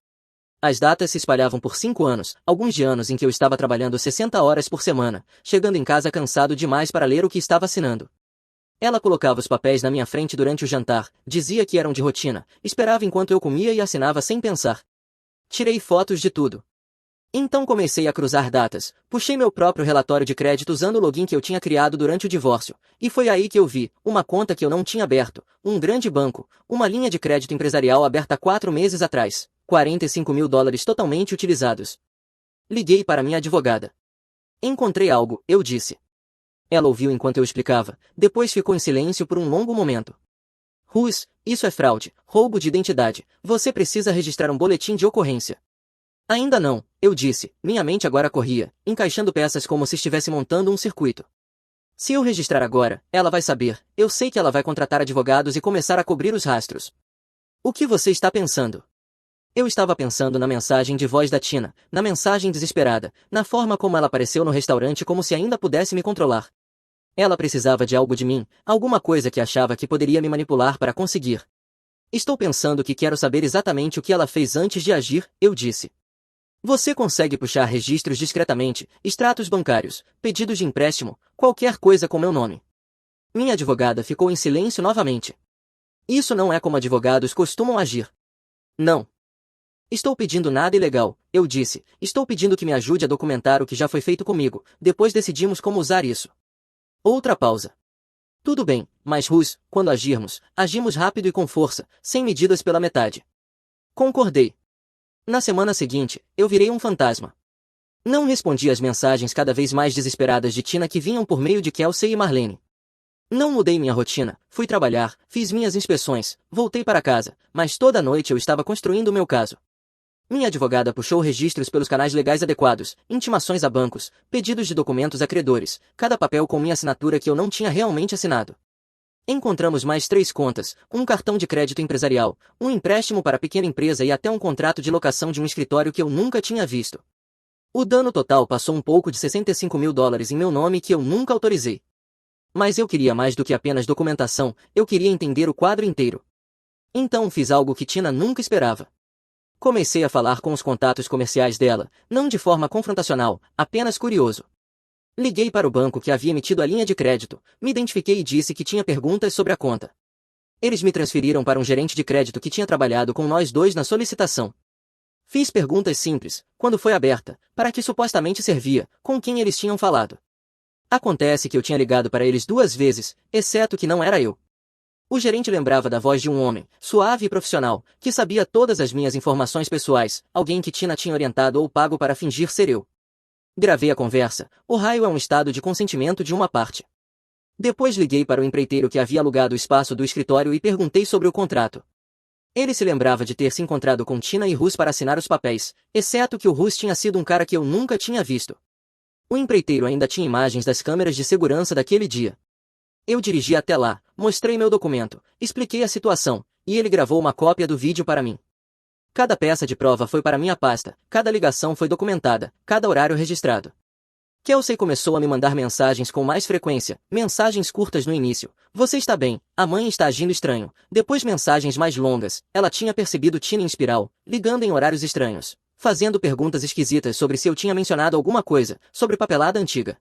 As datas se espalhavam por 5 anos, alguns de anos em que eu estava trabalhando 60 horas por semana, chegando em casa cansado demais para ler o que estava assinando. Ela colocava os papéis na minha frente durante o jantar, dizia que eram de rotina, esperava enquanto eu comia e assinava sem pensar. Tirei fotos de tudo. Então comecei a cruzar datas, puxei meu próprio relatório de crédito usando o login que eu tinha criado durante o divórcio, e foi aí que eu vi, uma conta que eu não tinha aberto, um grande banco, uma linha de crédito empresarial aberta 4 meses atrás, $45.000 totalmente utilizados. Liguei para minha advogada. Encontrei algo, eu disse. Ela ouviu enquanto eu explicava, depois ficou em silêncio por um longo momento. Rus, isso é fraude, roubo de identidade, você precisa registrar um boletim de ocorrência. Ainda não, eu disse, minha mente agora corria, encaixando peças como se estivesse montando um circuito. Se eu registrar agora, ela vai saber, eu sei que ela vai contratar advogados e começar a cobrir os rastros. O que você está pensando? Eu estava pensando na mensagem de voz da Tina, na mensagem desesperada, na forma como ela apareceu no restaurante como se ainda pudesse me controlar. Ela precisava de algo de mim, alguma coisa que achava que poderia me manipular para conseguir. Estou pensando que quero saber exatamente o que ela fez antes de agir, eu disse. Você consegue puxar registros discretamente, extratos bancários, pedidos de empréstimo, qualquer coisa com meu nome. Minha advogada ficou em silêncio novamente. Isso não é como advogados costumam agir. Não. Estou pedindo nada ilegal, eu disse, estou pedindo que me ajude a documentar o que já foi feito comigo, depois decidimos como usar isso. Outra pausa. Tudo bem, mas Rus, quando agirmos, agimos rápido e com força, sem medidas pela metade. Concordei. Na semana seguinte, eu virei um fantasma. Não respondi às mensagens cada vez mais desesperadas de Tina que vinham por meio de Kelsey e Marlene. Não mudei minha rotina, fui trabalhar, fiz minhas inspeções, voltei para casa, mas toda noite eu estava construindo o meu caso. Minha advogada puxou registros pelos canais legais adequados, intimações a bancos, pedidos de documentos a credores, cada papel com minha assinatura que eu não tinha realmente assinado. Encontramos mais 3 contas, um cartão de crédito empresarial, um empréstimo para pequena empresa e até um contrato de locação de um escritório que eu nunca tinha visto. O dano total passou um pouco de $65.000 em meu nome que eu nunca autorizei. Mas eu queria mais do que apenas documentação, eu queria entender o quadro inteiro. Então fiz algo que Tina nunca esperava. Comecei a falar com os contatos comerciais dela, não de forma confrontacional, apenas curioso. Liguei para o banco que havia emitido a linha de crédito, me identifiquei e disse que tinha perguntas sobre a conta. Eles me transferiram para um gerente de crédito que tinha trabalhado com nós dois na solicitação. Fiz perguntas simples, quando foi aberta, para que supostamente servia, com quem eles tinham falado. Acontece que eu tinha ligado para eles 2 vezes, exceto que não era eu. O gerente lembrava da voz de um homem, suave e profissional, que sabia todas as minhas informações pessoais, alguém que Tina tinha orientado ou pago para fingir ser eu. Gravei a conversa, Ohio é um estado de consentimento de uma parte. Depois liguei para o empreiteiro que havia alugado o espaço do escritório e perguntei sobre o contrato. Ele se lembrava de ter se encontrado com Tina e Rus para assinar os papéis, exceto que o Rus tinha sido um cara que eu nunca tinha visto. O empreiteiro ainda tinha imagens das câmeras de segurança daquele dia. Eu dirigi até lá, mostrei meu documento, expliquei a situação, e ele gravou uma cópia do vídeo para mim. Cada peça de prova foi para minha pasta, cada ligação foi documentada, cada horário registrado. Kelsey começou a me mandar mensagens com mais frequência, mensagens curtas no início. Você está bem, a mãe está agindo estranho. Depois mensagens mais longas, ela tinha percebido Tina em espiral, ligando em horários estranhos, fazendo perguntas esquisitas sobre se eu tinha mencionado alguma coisa, sobre papelada antiga.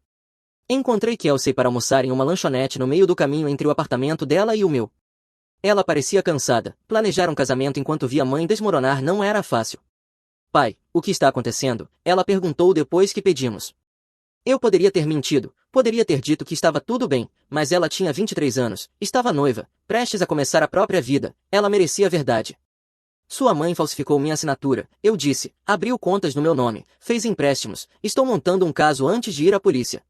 Encontrei Kelsey para almoçar em uma lanchonete no meio do caminho entre o apartamento dela e o meu. Ela parecia cansada, planejar um casamento enquanto via a mãe desmoronar não era fácil. Pai, o que está acontecendo? Ela perguntou depois que pedimos. Eu poderia ter mentido, poderia ter dito que estava tudo bem, mas ela tinha 23 anos, estava noiva, prestes a começar a própria vida, ela merecia a verdade. Sua mãe falsificou minha assinatura, eu disse, abriu contas no meu nome, fez empréstimos, estou montando um caso antes de ir à polícia.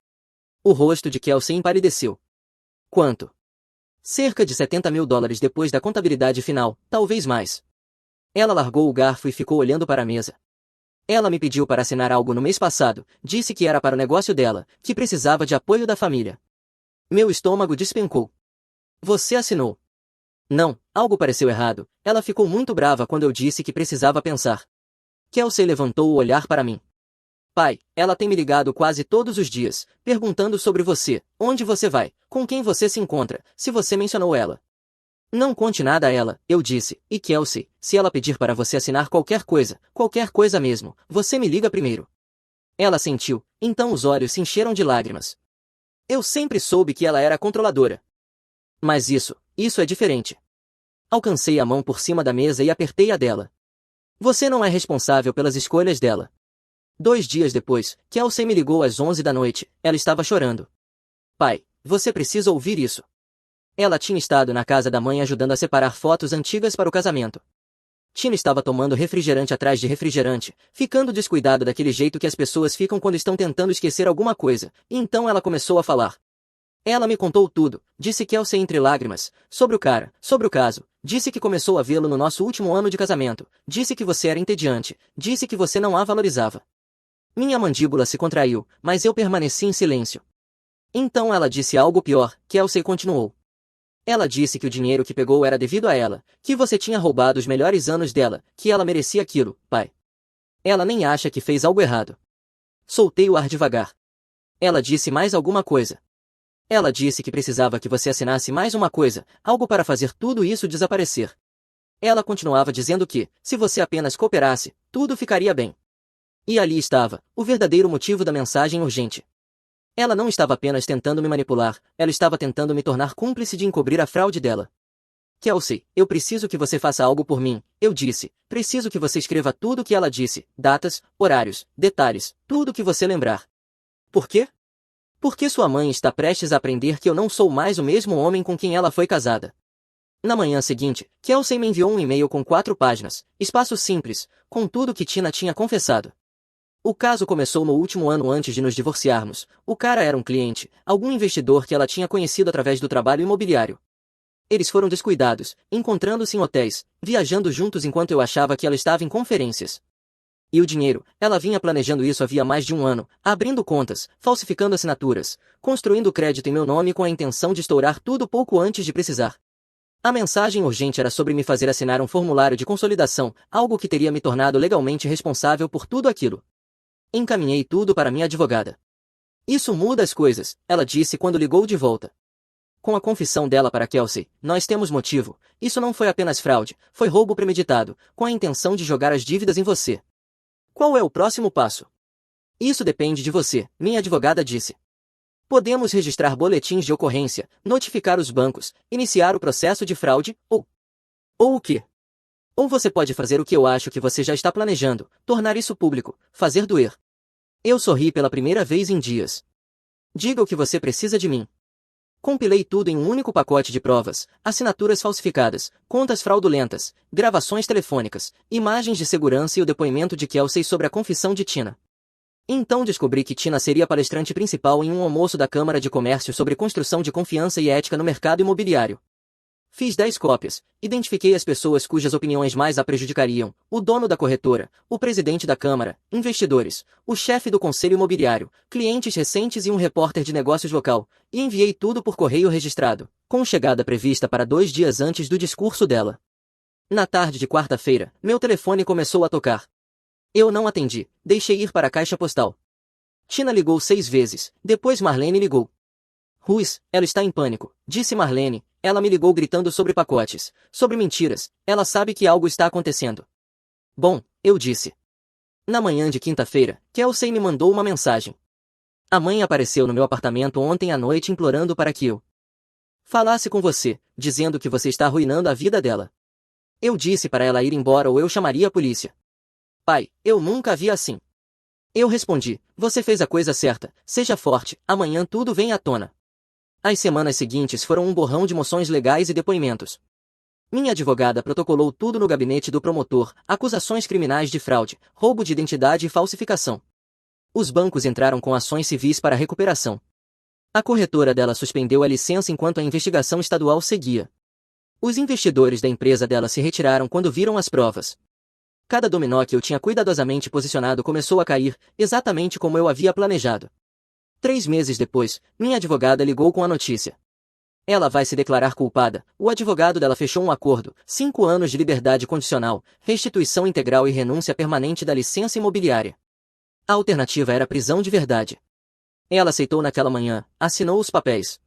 O rosto de Kelsey empalideceu. Quanto? Cerca de 70 mil dólares depois da contabilidade final, talvez mais. Ela largou o garfo e ficou olhando para a mesa. Ela me pediu para assinar algo no mês passado, disse que era para o negócio dela, que precisava de apoio da família. Meu estômago despencou. Você assinou? Não, algo pareceu errado, ela ficou muito brava quando eu disse que precisava pensar. Kelsey levantou o olhar para mim. Pai, ela tem me ligado quase todos os dias, perguntando sobre você, onde você vai, com quem você se encontra, se você mencionou ela. Não conte nada a ela, eu disse, e Kelsey, se ela pedir para você assinar qualquer coisa mesmo, você me liga primeiro. Ela sentiu, então os olhos se encheram de lágrimas. Eu sempre soube que ela era controladora. Mas isso é diferente. Alcancei a mão por cima da mesa e apertei a dela. Você não é responsável pelas escolhas dela. 2 dias depois, Kelsey me ligou às 11 da noite, ela estava chorando. Pai, você precisa ouvir isso. Ela tinha estado na casa da mãe ajudando a separar fotos antigas para o casamento. Tina estava tomando refrigerante atrás de refrigerante, ficando descuidado daquele jeito que as pessoas ficam quando estão tentando esquecer alguma coisa, e então ela começou a falar. Ela me contou tudo, disse Kelsey entre lágrimas, sobre o cara, sobre o caso, disse que começou a vê-lo no nosso último ano de casamento, disse que você era entediante, disse que você não a valorizava. Minha mandíbula se contraiu, mas eu permaneci em silêncio. Então ela disse algo pior, Kelsey continuou. Ela disse que o dinheiro que pegou era devido a ela, que você tinha roubado os melhores anos dela, que ela merecia aquilo, pai. Ela nem acha que fez algo errado. Soltei o ar devagar. Ela disse mais alguma coisa. Ela disse que precisava que você assinasse mais uma coisa, algo para fazer tudo isso desaparecer. Ela continuava dizendo que, se você apenas cooperasse, tudo ficaria bem. E ali estava, o verdadeiro motivo da mensagem urgente. Ela não estava apenas tentando me manipular, ela estava tentando me tornar cúmplice de encobrir a fraude dela. Kelsey, eu preciso que você faça algo por mim, eu disse. Preciso que você escreva tudo o que ela disse, datas, horários, detalhes, tudo o que você lembrar. Por quê? Porque sua mãe está prestes a aprender que eu não sou mais o mesmo homem com quem ela foi casada. Na manhã seguinte, Kelsey me enviou um e-mail com 4 páginas, espaço simples, com tudo que Tina tinha confessado. O caso começou no último ano antes de nos divorciarmos. O cara era um cliente, algum investidor que ela tinha conhecido através do trabalho imobiliário. Eles foram descuidados, encontrando-se em hotéis, viajando juntos enquanto eu achava que ela estava em conferências. E o dinheiro, ela vinha planejando isso havia mais de um ano, abrindo contas, falsificando assinaturas, construindo crédito em meu nome com a intenção de estourar tudo pouco antes de precisar. A mensagem urgente era sobre me fazer assinar um formulário de consolidação, algo que teria me tornado legalmente responsável por tudo aquilo. Encaminhei tudo para minha advogada. Isso muda as coisas, ela disse quando ligou de volta. Com a confissão dela para Kelsey, nós temos motivo. Isso não foi apenas fraude, foi roubo premeditado, com a intenção de jogar as dívidas em você. Qual é o próximo passo? Isso depende de você, minha advogada disse. Podemos registrar boletins de ocorrência, notificar os bancos, iniciar o processo de fraude, ou o quê? Ou você pode fazer o que eu acho que você já está planejando, tornar isso público, fazer doer. Eu sorri pela primeira vez em dias. Diga o que você precisa de mim. Compilei tudo em um único pacote de provas, assinaturas falsificadas, contas fraudulentas, gravações telefônicas, imagens de segurança e o depoimento de Kelsey sobre a confissão de Tina. Então descobri que Tina seria a palestrante principal em um almoço da Câmara de Comércio sobre construção de confiança e ética no mercado imobiliário. Fiz 10 cópias, identifiquei as pessoas cujas opiniões mais a prejudicariam, o dono da corretora, o presidente da Câmara, investidores, o chefe do conselho imobiliário, clientes recentes e um repórter de negócios local, e enviei tudo por correio registrado, com chegada prevista para 2 dias antes do discurso dela. Na tarde de quarta-feira, meu telefone começou a tocar. Eu não atendi, deixei ir para a caixa postal. Tina ligou 6 vezes, depois Marlene ligou. Ruiz, ela está em pânico, disse Marlene. Ela me ligou gritando sobre pacotes, sobre mentiras, ela sabe que algo está acontecendo. Bom, eu disse. Na manhã de quinta-feira, Kelsey me mandou uma mensagem. A mãe apareceu no meu apartamento ontem à noite implorando para que eu falasse com você, dizendo que você está arruinando a vida dela. Eu disse para ela ir embora ou eu chamaria a polícia. Pai, eu nunca a vi assim. Eu respondi, você fez a coisa certa, seja forte, amanhã tudo vem à tona. As semanas seguintes foram um borrão de moções legais e depoimentos. Minha advogada protocolou tudo no gabinete do promotor, acusações criminais de fraude, roubo de identidade e falsificação. Os bancos entraram com ações civis para recuperação. A corretora dela suspendeu a licença enquanto a investigação estadual seguia. Os investidores da empresa dela se retiraram quando viram as provas. Cada dominó que eu tinha cuidadosamente posicionado começou a cair, exatamente como eu havia planejado. 3 meses depois, minha advogada ligou com a notícia. Ela vai se declarar culpada. O advogado dela fechou um acordo, 5 anos de liberdade condicional, restituição integral e renúncia permanente da licença imobiliária. A alternativa era prisão de verdade. Ela aceitou naquela manhã, assinou os papéis.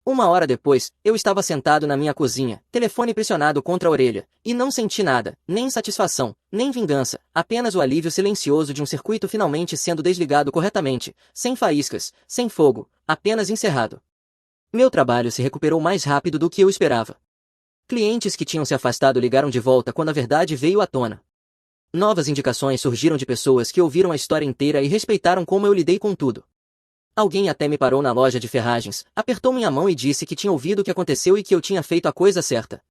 1 hora depois, eu estava sentado na minha cozinha, telefone pressionado contra a orelha, e não senti nada, nem satisfação, nem vingança, apenas o alívio silencioso de um circuito finalmente sendo desligado corretamente, sem faíscas, sem fogo, apenas encerrado. Meu trabalho se recuperou mais rápido do que eu esperava. Clientes que tinham se afastado ligaram de volta quando a verdade veio à tona. Novas indicações surgiram de pessoas que ouviram a história inteira e respeitaram como eu lidei com tudo. Alguém até me parou na loja de ferragens, apertou minha mão e disse que tinha ouvido o que aconteceu e que eu tinha feito a coisa certa.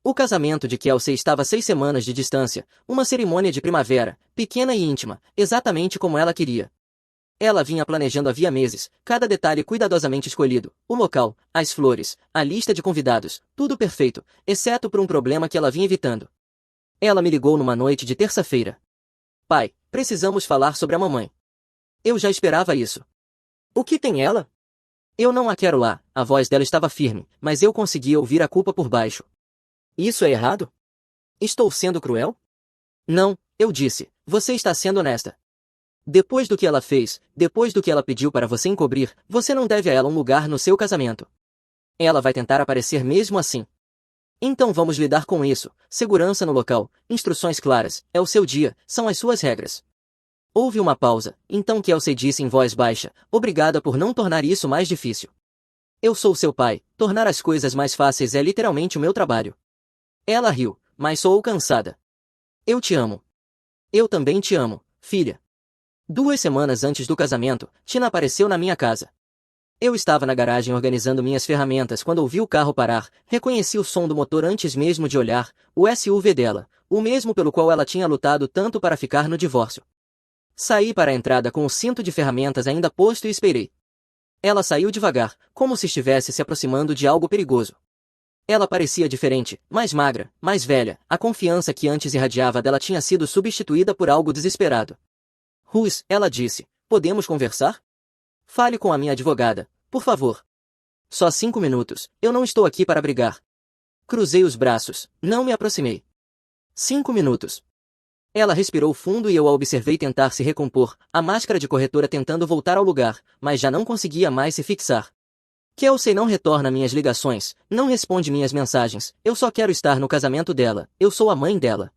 O casamento de Kelsey estava a 6 semanas de distância, uma cerimônia de primavera, pequena e íntima, exatamente como ela queria. Ela vinha planejando havia meses, cada detalhe cuidadosamente escolhido, o local, as flores, a lista de convidados, tudo perfeito, exceto por um problema que ela vinha evitando. Ela me ligou numa noite de terça-feira. Pai, precisamos falar sobre a mamãe. Eu já esperava isso. O que tem ela? Eu não a quero lá, a voz dela estava firme, mas eu conseguia ouvir a culpa por baixo. Isso é errado? Estou sendo cruel? Não, eu disse, você está sendo honesta. Depois do que ela fez, depois do que ela pediu para você encobrir, você não deve a ela um lugar no seu casamento. Ela vai tentar aparecer mesmo assim. Então vamos lidar com isso, segurança no local, instruções claras, é o seu dia, são as suas regras. Houve uma pausa, então Kelsey disse em voz baixa, obrigada por não tornar isso mais difícil. Eu sou seu pai, tornar as coisas mais fáceis é literalmente o meu trabalho. Ela riu, mas sou cansada. Eu te amo. Eu também te amo, filha. 2 semanas antes do casamento, Tina apareceu na minha casa. Eu estava na garagem organizando minhas ferramentas quando ouvi o carro parar, reconheci o som do motor antes mesmo de olhar, o SUV dela, o mesmo pelo qual ela tinha lutado tanto para ficar no divórcio. Saí para a entrada com o cinto de ferramentas ainda posto e esperei. Ela saiu devagar, como se estivesse se aproximando de algo perigoso. Ela parecia diferente, mais magra, mais velha, a confiança que antes irradiava dela tinha sido substituída por algo desesperado. Russ, ela disse, podemos conversar? Fale com a minha advogada, por favor. Só 5 minutos, eu não estou aqui para brigar. Cruzei os braços, não me aproximei. 5 minutos. Ela respirou fundo e eu a observei tentar se recompor, a máscara de corretora tentando voltar ao lugar, mas já não conseguia mais se fixar. Kelsey não retorna minhas ligações, não responde minhas mensagens, eu só quero estar no casamento dela, eu sou a mãe dela.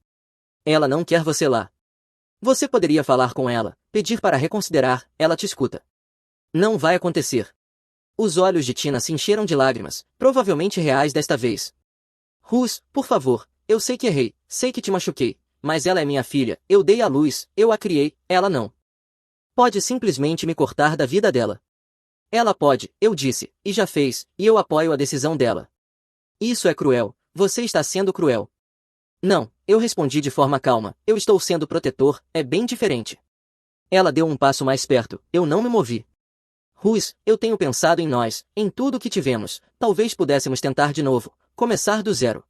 Ela não quer você lá. Você poderia falar com ela, pedir para reconsiderar, ela te escuta. Não vai acontecer. Os olhos de Tina se encheram de lágrimas, provavelmente reais desta vez. Russ, por favor, eu sei que errei, sei que te machuquei, mas ela é minha filha, eu dei à luz, eu a criei, ela não. Pode simplesmente me cortar da vida dela. Ela pode, eu disse, e já fez, e eu apoio a decisão dela. Isso é cruel, você está sendo cruel. Não, eu respondi de forma calma, eu estou sendo protetor, é bem diferente. Ela deu um passo mais perto, eu não me movi. Russ, eu tenho pensado em nós, em tudo o que tivemos, talvez pudéssemos tentar de novo, começar do zero.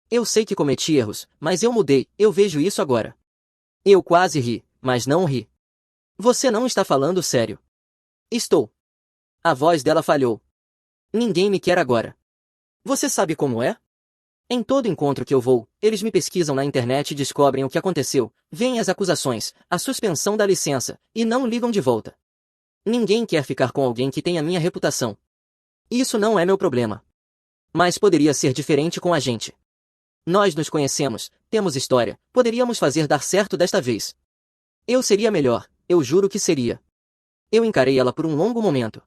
Eu sei que cometi erros, mas eu mudei, eu vejo isso agora. Eu quase ri, mas não ri. Você não está falando sério. Estou. A voz dela falhou. Ninguém me quer agora. Você sabe como é? Em todo encontro que eu vou, eles me pesquisam na internet e descobrem o que aconteceu, veem as acusações, a suspensão da licença, e não ligam de volta. Ninguém quer ficar com alguém que tem a minha reputação. Isso não é meu problema. Mas poderia ser diferente com a gente. Nós nos conhecemos, temos história, poderíamos fazer dar certo desta vez. Eu seria melhor, eu juro que seria. Eu encarei ela por um longo momento.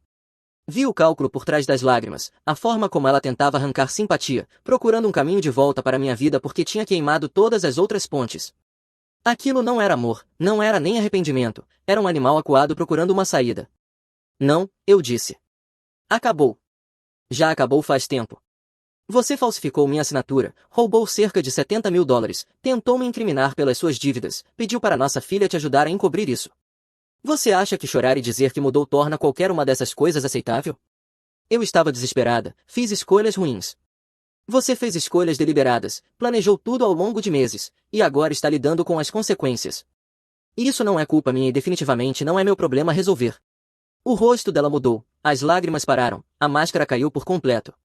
Vi o cálculo por trás das lágrimas, a forma como ela tentava arrancar simpatia, procurando um caminho de volta para minha vida porque tinha queimado todas as outras pontes. Aquilo não era amor, não era nem arrependimento, era um animal acuado procurando uma saída. Não, eu disse. Acabou. Já acabou faz tempo. Você falsificou minha assinatura, roubou cerca de 70 mil dólares, tentou me incriminar pelas suas dívidas, pediu para nossa filha te ajudar a encobrir isso. Você acha que chorar e dizer que mudou torna qualquer uma dessas coisas aceitável? Eu estava desesperada, fiz escolhas ruins. Você fez escolhas deliberadas, planejou tudo ao longo de meses, e agora está lidando com as consequências. Isso não é culpa minha e definitivamente não é meu problema resolver. O rosto dela mudou, as lágrimas pararam, a máscara caiu por completo.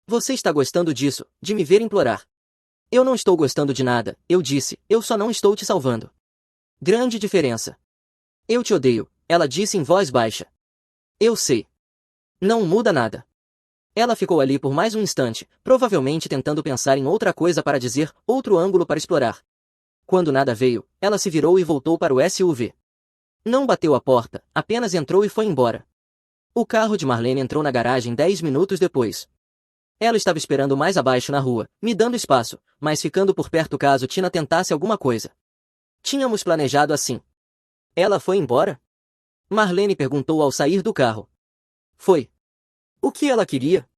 Você está gostando disso, de me ver implorar. Eu não estou gostando de nada, eu disse, eu só não estou te salvando. Grande diferença. Eu te odeio, ela disse em voz baixa. Eu sei. Não muda nada. Ela ficou ali por mais um instante, provavelmente tentando pensar em outra coisa para dizer, outro ângulo para explorar. Quando nada veio, ela se virou e voltou para o SUV. Não bateu a porta, apenas entrou e foi embora. O carro de Marlene entrou na garagem 10 minutos depois. Ela estava esperando mais abaixo na rua, me dando espaço, mas ficando por perto caso Tina tentasse alguma coisa. Tínhamos planejado assim. Ela foi embora? Marlene perguntou ao sair do carro. Foi. O que ela queria?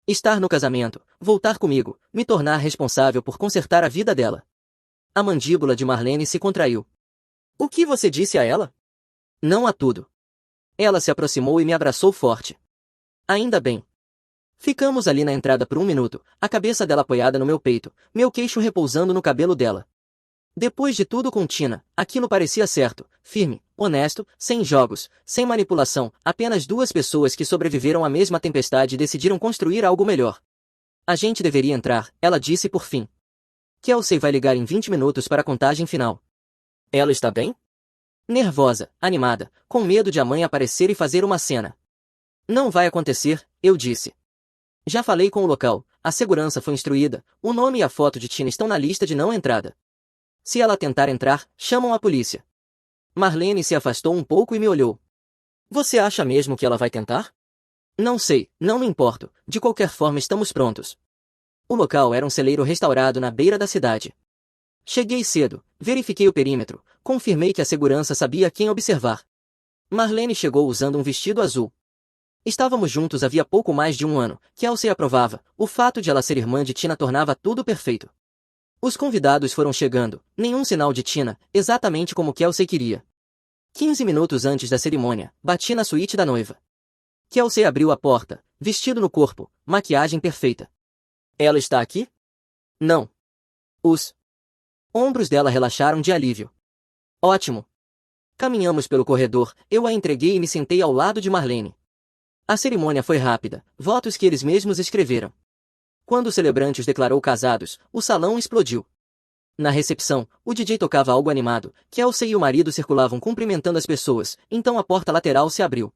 Estar no casamento, voltar comigo, me tornar responsável por consertar a vida dela. A mandíbula de Marlene se contraiu. O que você disse a ela? Não a tudo. Ela se aproximou e me abraçou forte. Ainda bem. Ficamos ali na entrada por um minuto, a cabeça dela apoiada no meu peito, meu queixo repousando no cabelo dela. Depois de tudo com Tina, aquilo parecia certo, firme, honesto, sem jogos, sem manipulação, apenas duas pessoas que sobreviveram à mesma tempestade e decidiram construir algo melhor. A gente deveria entrar, ela disse por fim. Kelsey vai ligar em 20 minutos para a contagem final. Ela está bem? Nervosa, animada, com medo de a mãe aparecer e fazer uma cena. Não vai acontecer, eu disse. Já falei com o local, a segurança foi instruída, o nome e a foto de Tina estão na lista de não entrada. Se ela tentar entrar, chamam a polícia. Marlene se afastou um pouco e me olhou. Você acha mesmo que ela vai tentar? Não sei, não me importo, de qualquer forma estamos prontos. O local era um celeiro restaurado na beira da cidade. Cheguei cedo, verifiquei o perímetro, confirmei que a segurança sabia quem observar. Marlene chegou usando um vestido azul. Estávamos juntos havia pouco mais de um ano, Kelsey aprovava, o fato de ela ser irmã de Tina tornava tudo perfeito. Os convidados foram chegando, nenhum sinal de Tina, exatamente como Kelsey queria. 15 minutos antes da cerimônia, bati na suíte da noiva. Kelsey abriu a porta, vestido no corpo, maquiagem perfeita. Ela está aqui? Não. Os ombros dela relaxaram de alívio. Ótimo. Caminhamos pelo corredor, eu a entreguei e me sentei ao lado de Marlene. A cerimônia foi rápida, votos que eles mesmos escreveram. Quando o celebrante os declarou casados, o salão explodiu. Na recepção, o DJ tocava algo animado, Kelsey e o marido circulavam cumprimentando as pessoas, então a porta lateral se abriu.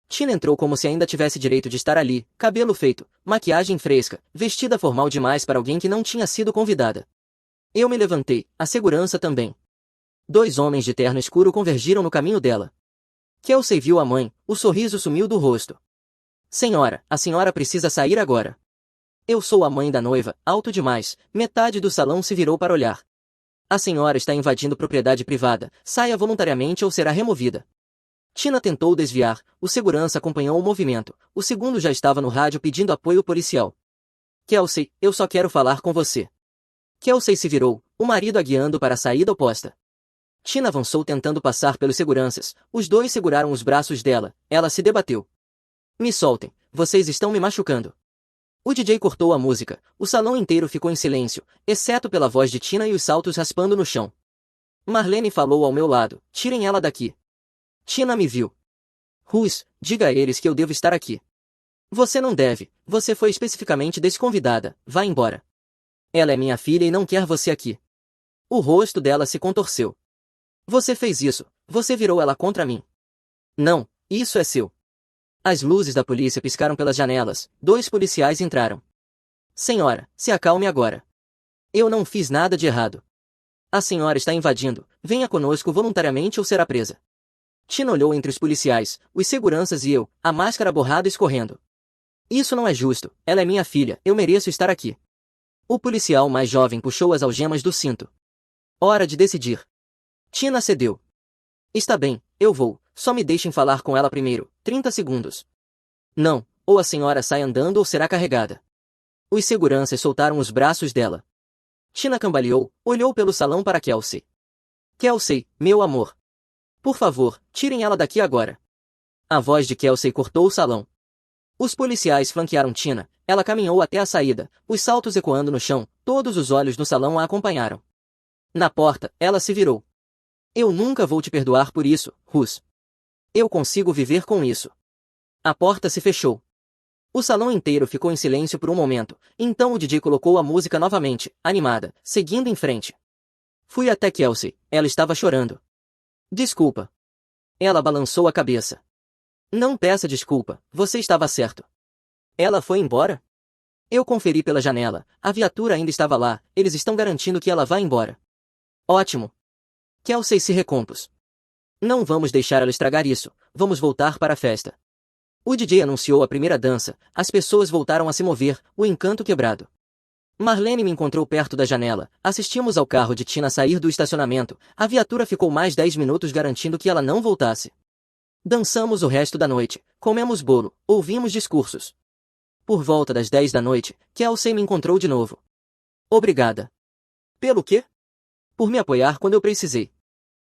Tina entrou como se ainda tivesse direito de estar ali, cabelo feito, maquiagem fresca, vestida formal demais para alguém que não tinha sido convidada. Eu me levantei, a segurança também. Dois homens de terno escuro convergiram no caminho dela. Kelsey viu a mãe, o sorriso sumiu do rosto. Senhora, a senhora precisa sair agora. Eu sou a mãe da noiva, alto demais, metade do salão se virou para olhar. A senhora está invadindo propriedade privada, saia voluntariamente ou será removida. Tina tentou desviar, o segurança acompanhou o movimento, o segundo já estava no rádio pedindo apoio policial. Kelsey, eu só quero falar com você. Kelsey se virou, o marido a guiando para a saída oposta. Tina avançou tentando passar pelos seguranças, os dois seguraram os braços dela, ela se debateu. Me soltem, vocês estão me machucando. O DJ cortou a música, o salão inteiro ficou em silêncio, exceto pela voz de Tina e os saltos raspando no chão. Marlene falou ao meu lado, tirem ela daqui. Tina me viu. Russ, diga a eles que eu devo estar aqui. Você não deve, você foi especificamente desconvidada, vá embora. Ela é minha filha e não quer você aqui. O rosto dela se contorceu. Você fez isso, você virou ela contra mim. Não, isso é seu. As luzes da polícia piscaram pelas janelas, dois policiais entraram. Senhora, se acalme agora. Eu não fiz nada de errado. A senhora está invadindo, venha conosco voluntariamente ou será presa. Tina olhou entre os policiais, os seguranças e eu, a máscara borrada escorrendo. Isso não é justo, ela é minha filha, eu mereço estar aqui. O policial mais jovem puxou as algemas do cinto. Hora de decidir. Tina cedeu. Está bem, eu vou, só me deixem falar com ela primeiro, 30 segundos. Não, ou a senhora sai andando ou será carregada. Os seguranças soltaram os braços dela. Tina cambaleou, olhou pelo salão para Kelsey. Kelsey, meu amor. Por favor, tirem ela daqui agora. A voz de Kelsey cortou o salão. Os policiais flanquearam Tina, ela caminhou até a saída, os saltos ecoando no chão, todos os olhos no salão a acompanharam. Na porta, ela se virou. Eu nunca vou te perdoar por isso, Russ. Eu consigo viver com isso. A porta se fechou. O salão inteiro ficou em silêncio por um momento, então o DJ colocou a música novamente, animada, seguindo em frente. Fui até Kelsey, ela estava chorando. Desculpa. Ela balançou a cabeça. Não peça desculpa, você estava certo. Ela foi embora? Eu conferi pela janela, a viatura ainda estava lá, eles estão garantindo que ela vá embora. Ótimo. Kelsey se recompôs. Não vamos deixar ela estragar isso, vamos voltar para a festa. O DJ anunciou a primeira dança, as pessoas voltaram a se mover, o encanto quebrado. Marlene me encontrou perto da janela, assistimos ao carro de Tina sair do estacionamento, a viatura ficou mais 10 minutos garantindo que ela não voltasse. Dançamos o resto da noite, comemos bolo, ouvimos discursos. Por volta das 10 da noite, Kelsey me encontrou de novo. Obrigada. Pelo quê? Por me apoiar quando eu precisei.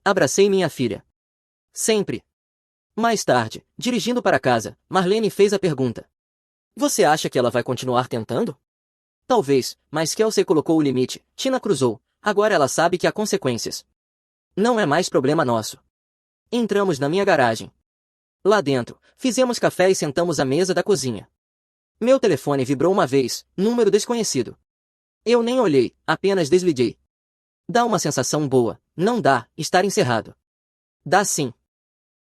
Abracei minha filha. Sempre. Mais tarde, dirigindo para casa, Marlene fez a pergunta. Você acha que ela vai continuar tentando? Talvez, mas Kelsey colocou o limite, Tina cruzou, agora ela sabe que há consequências. Não é mais problema nosso. Entramos na minha garagem. Lá dentro, fizemos café e sentamos à mesa da cozinha. Meu telefone vibrou uma vez, número desconhecido. Eu nem olhei, apenas desliguei. Dá uma sensação boa, não dá, estar encerrado. Dá sim.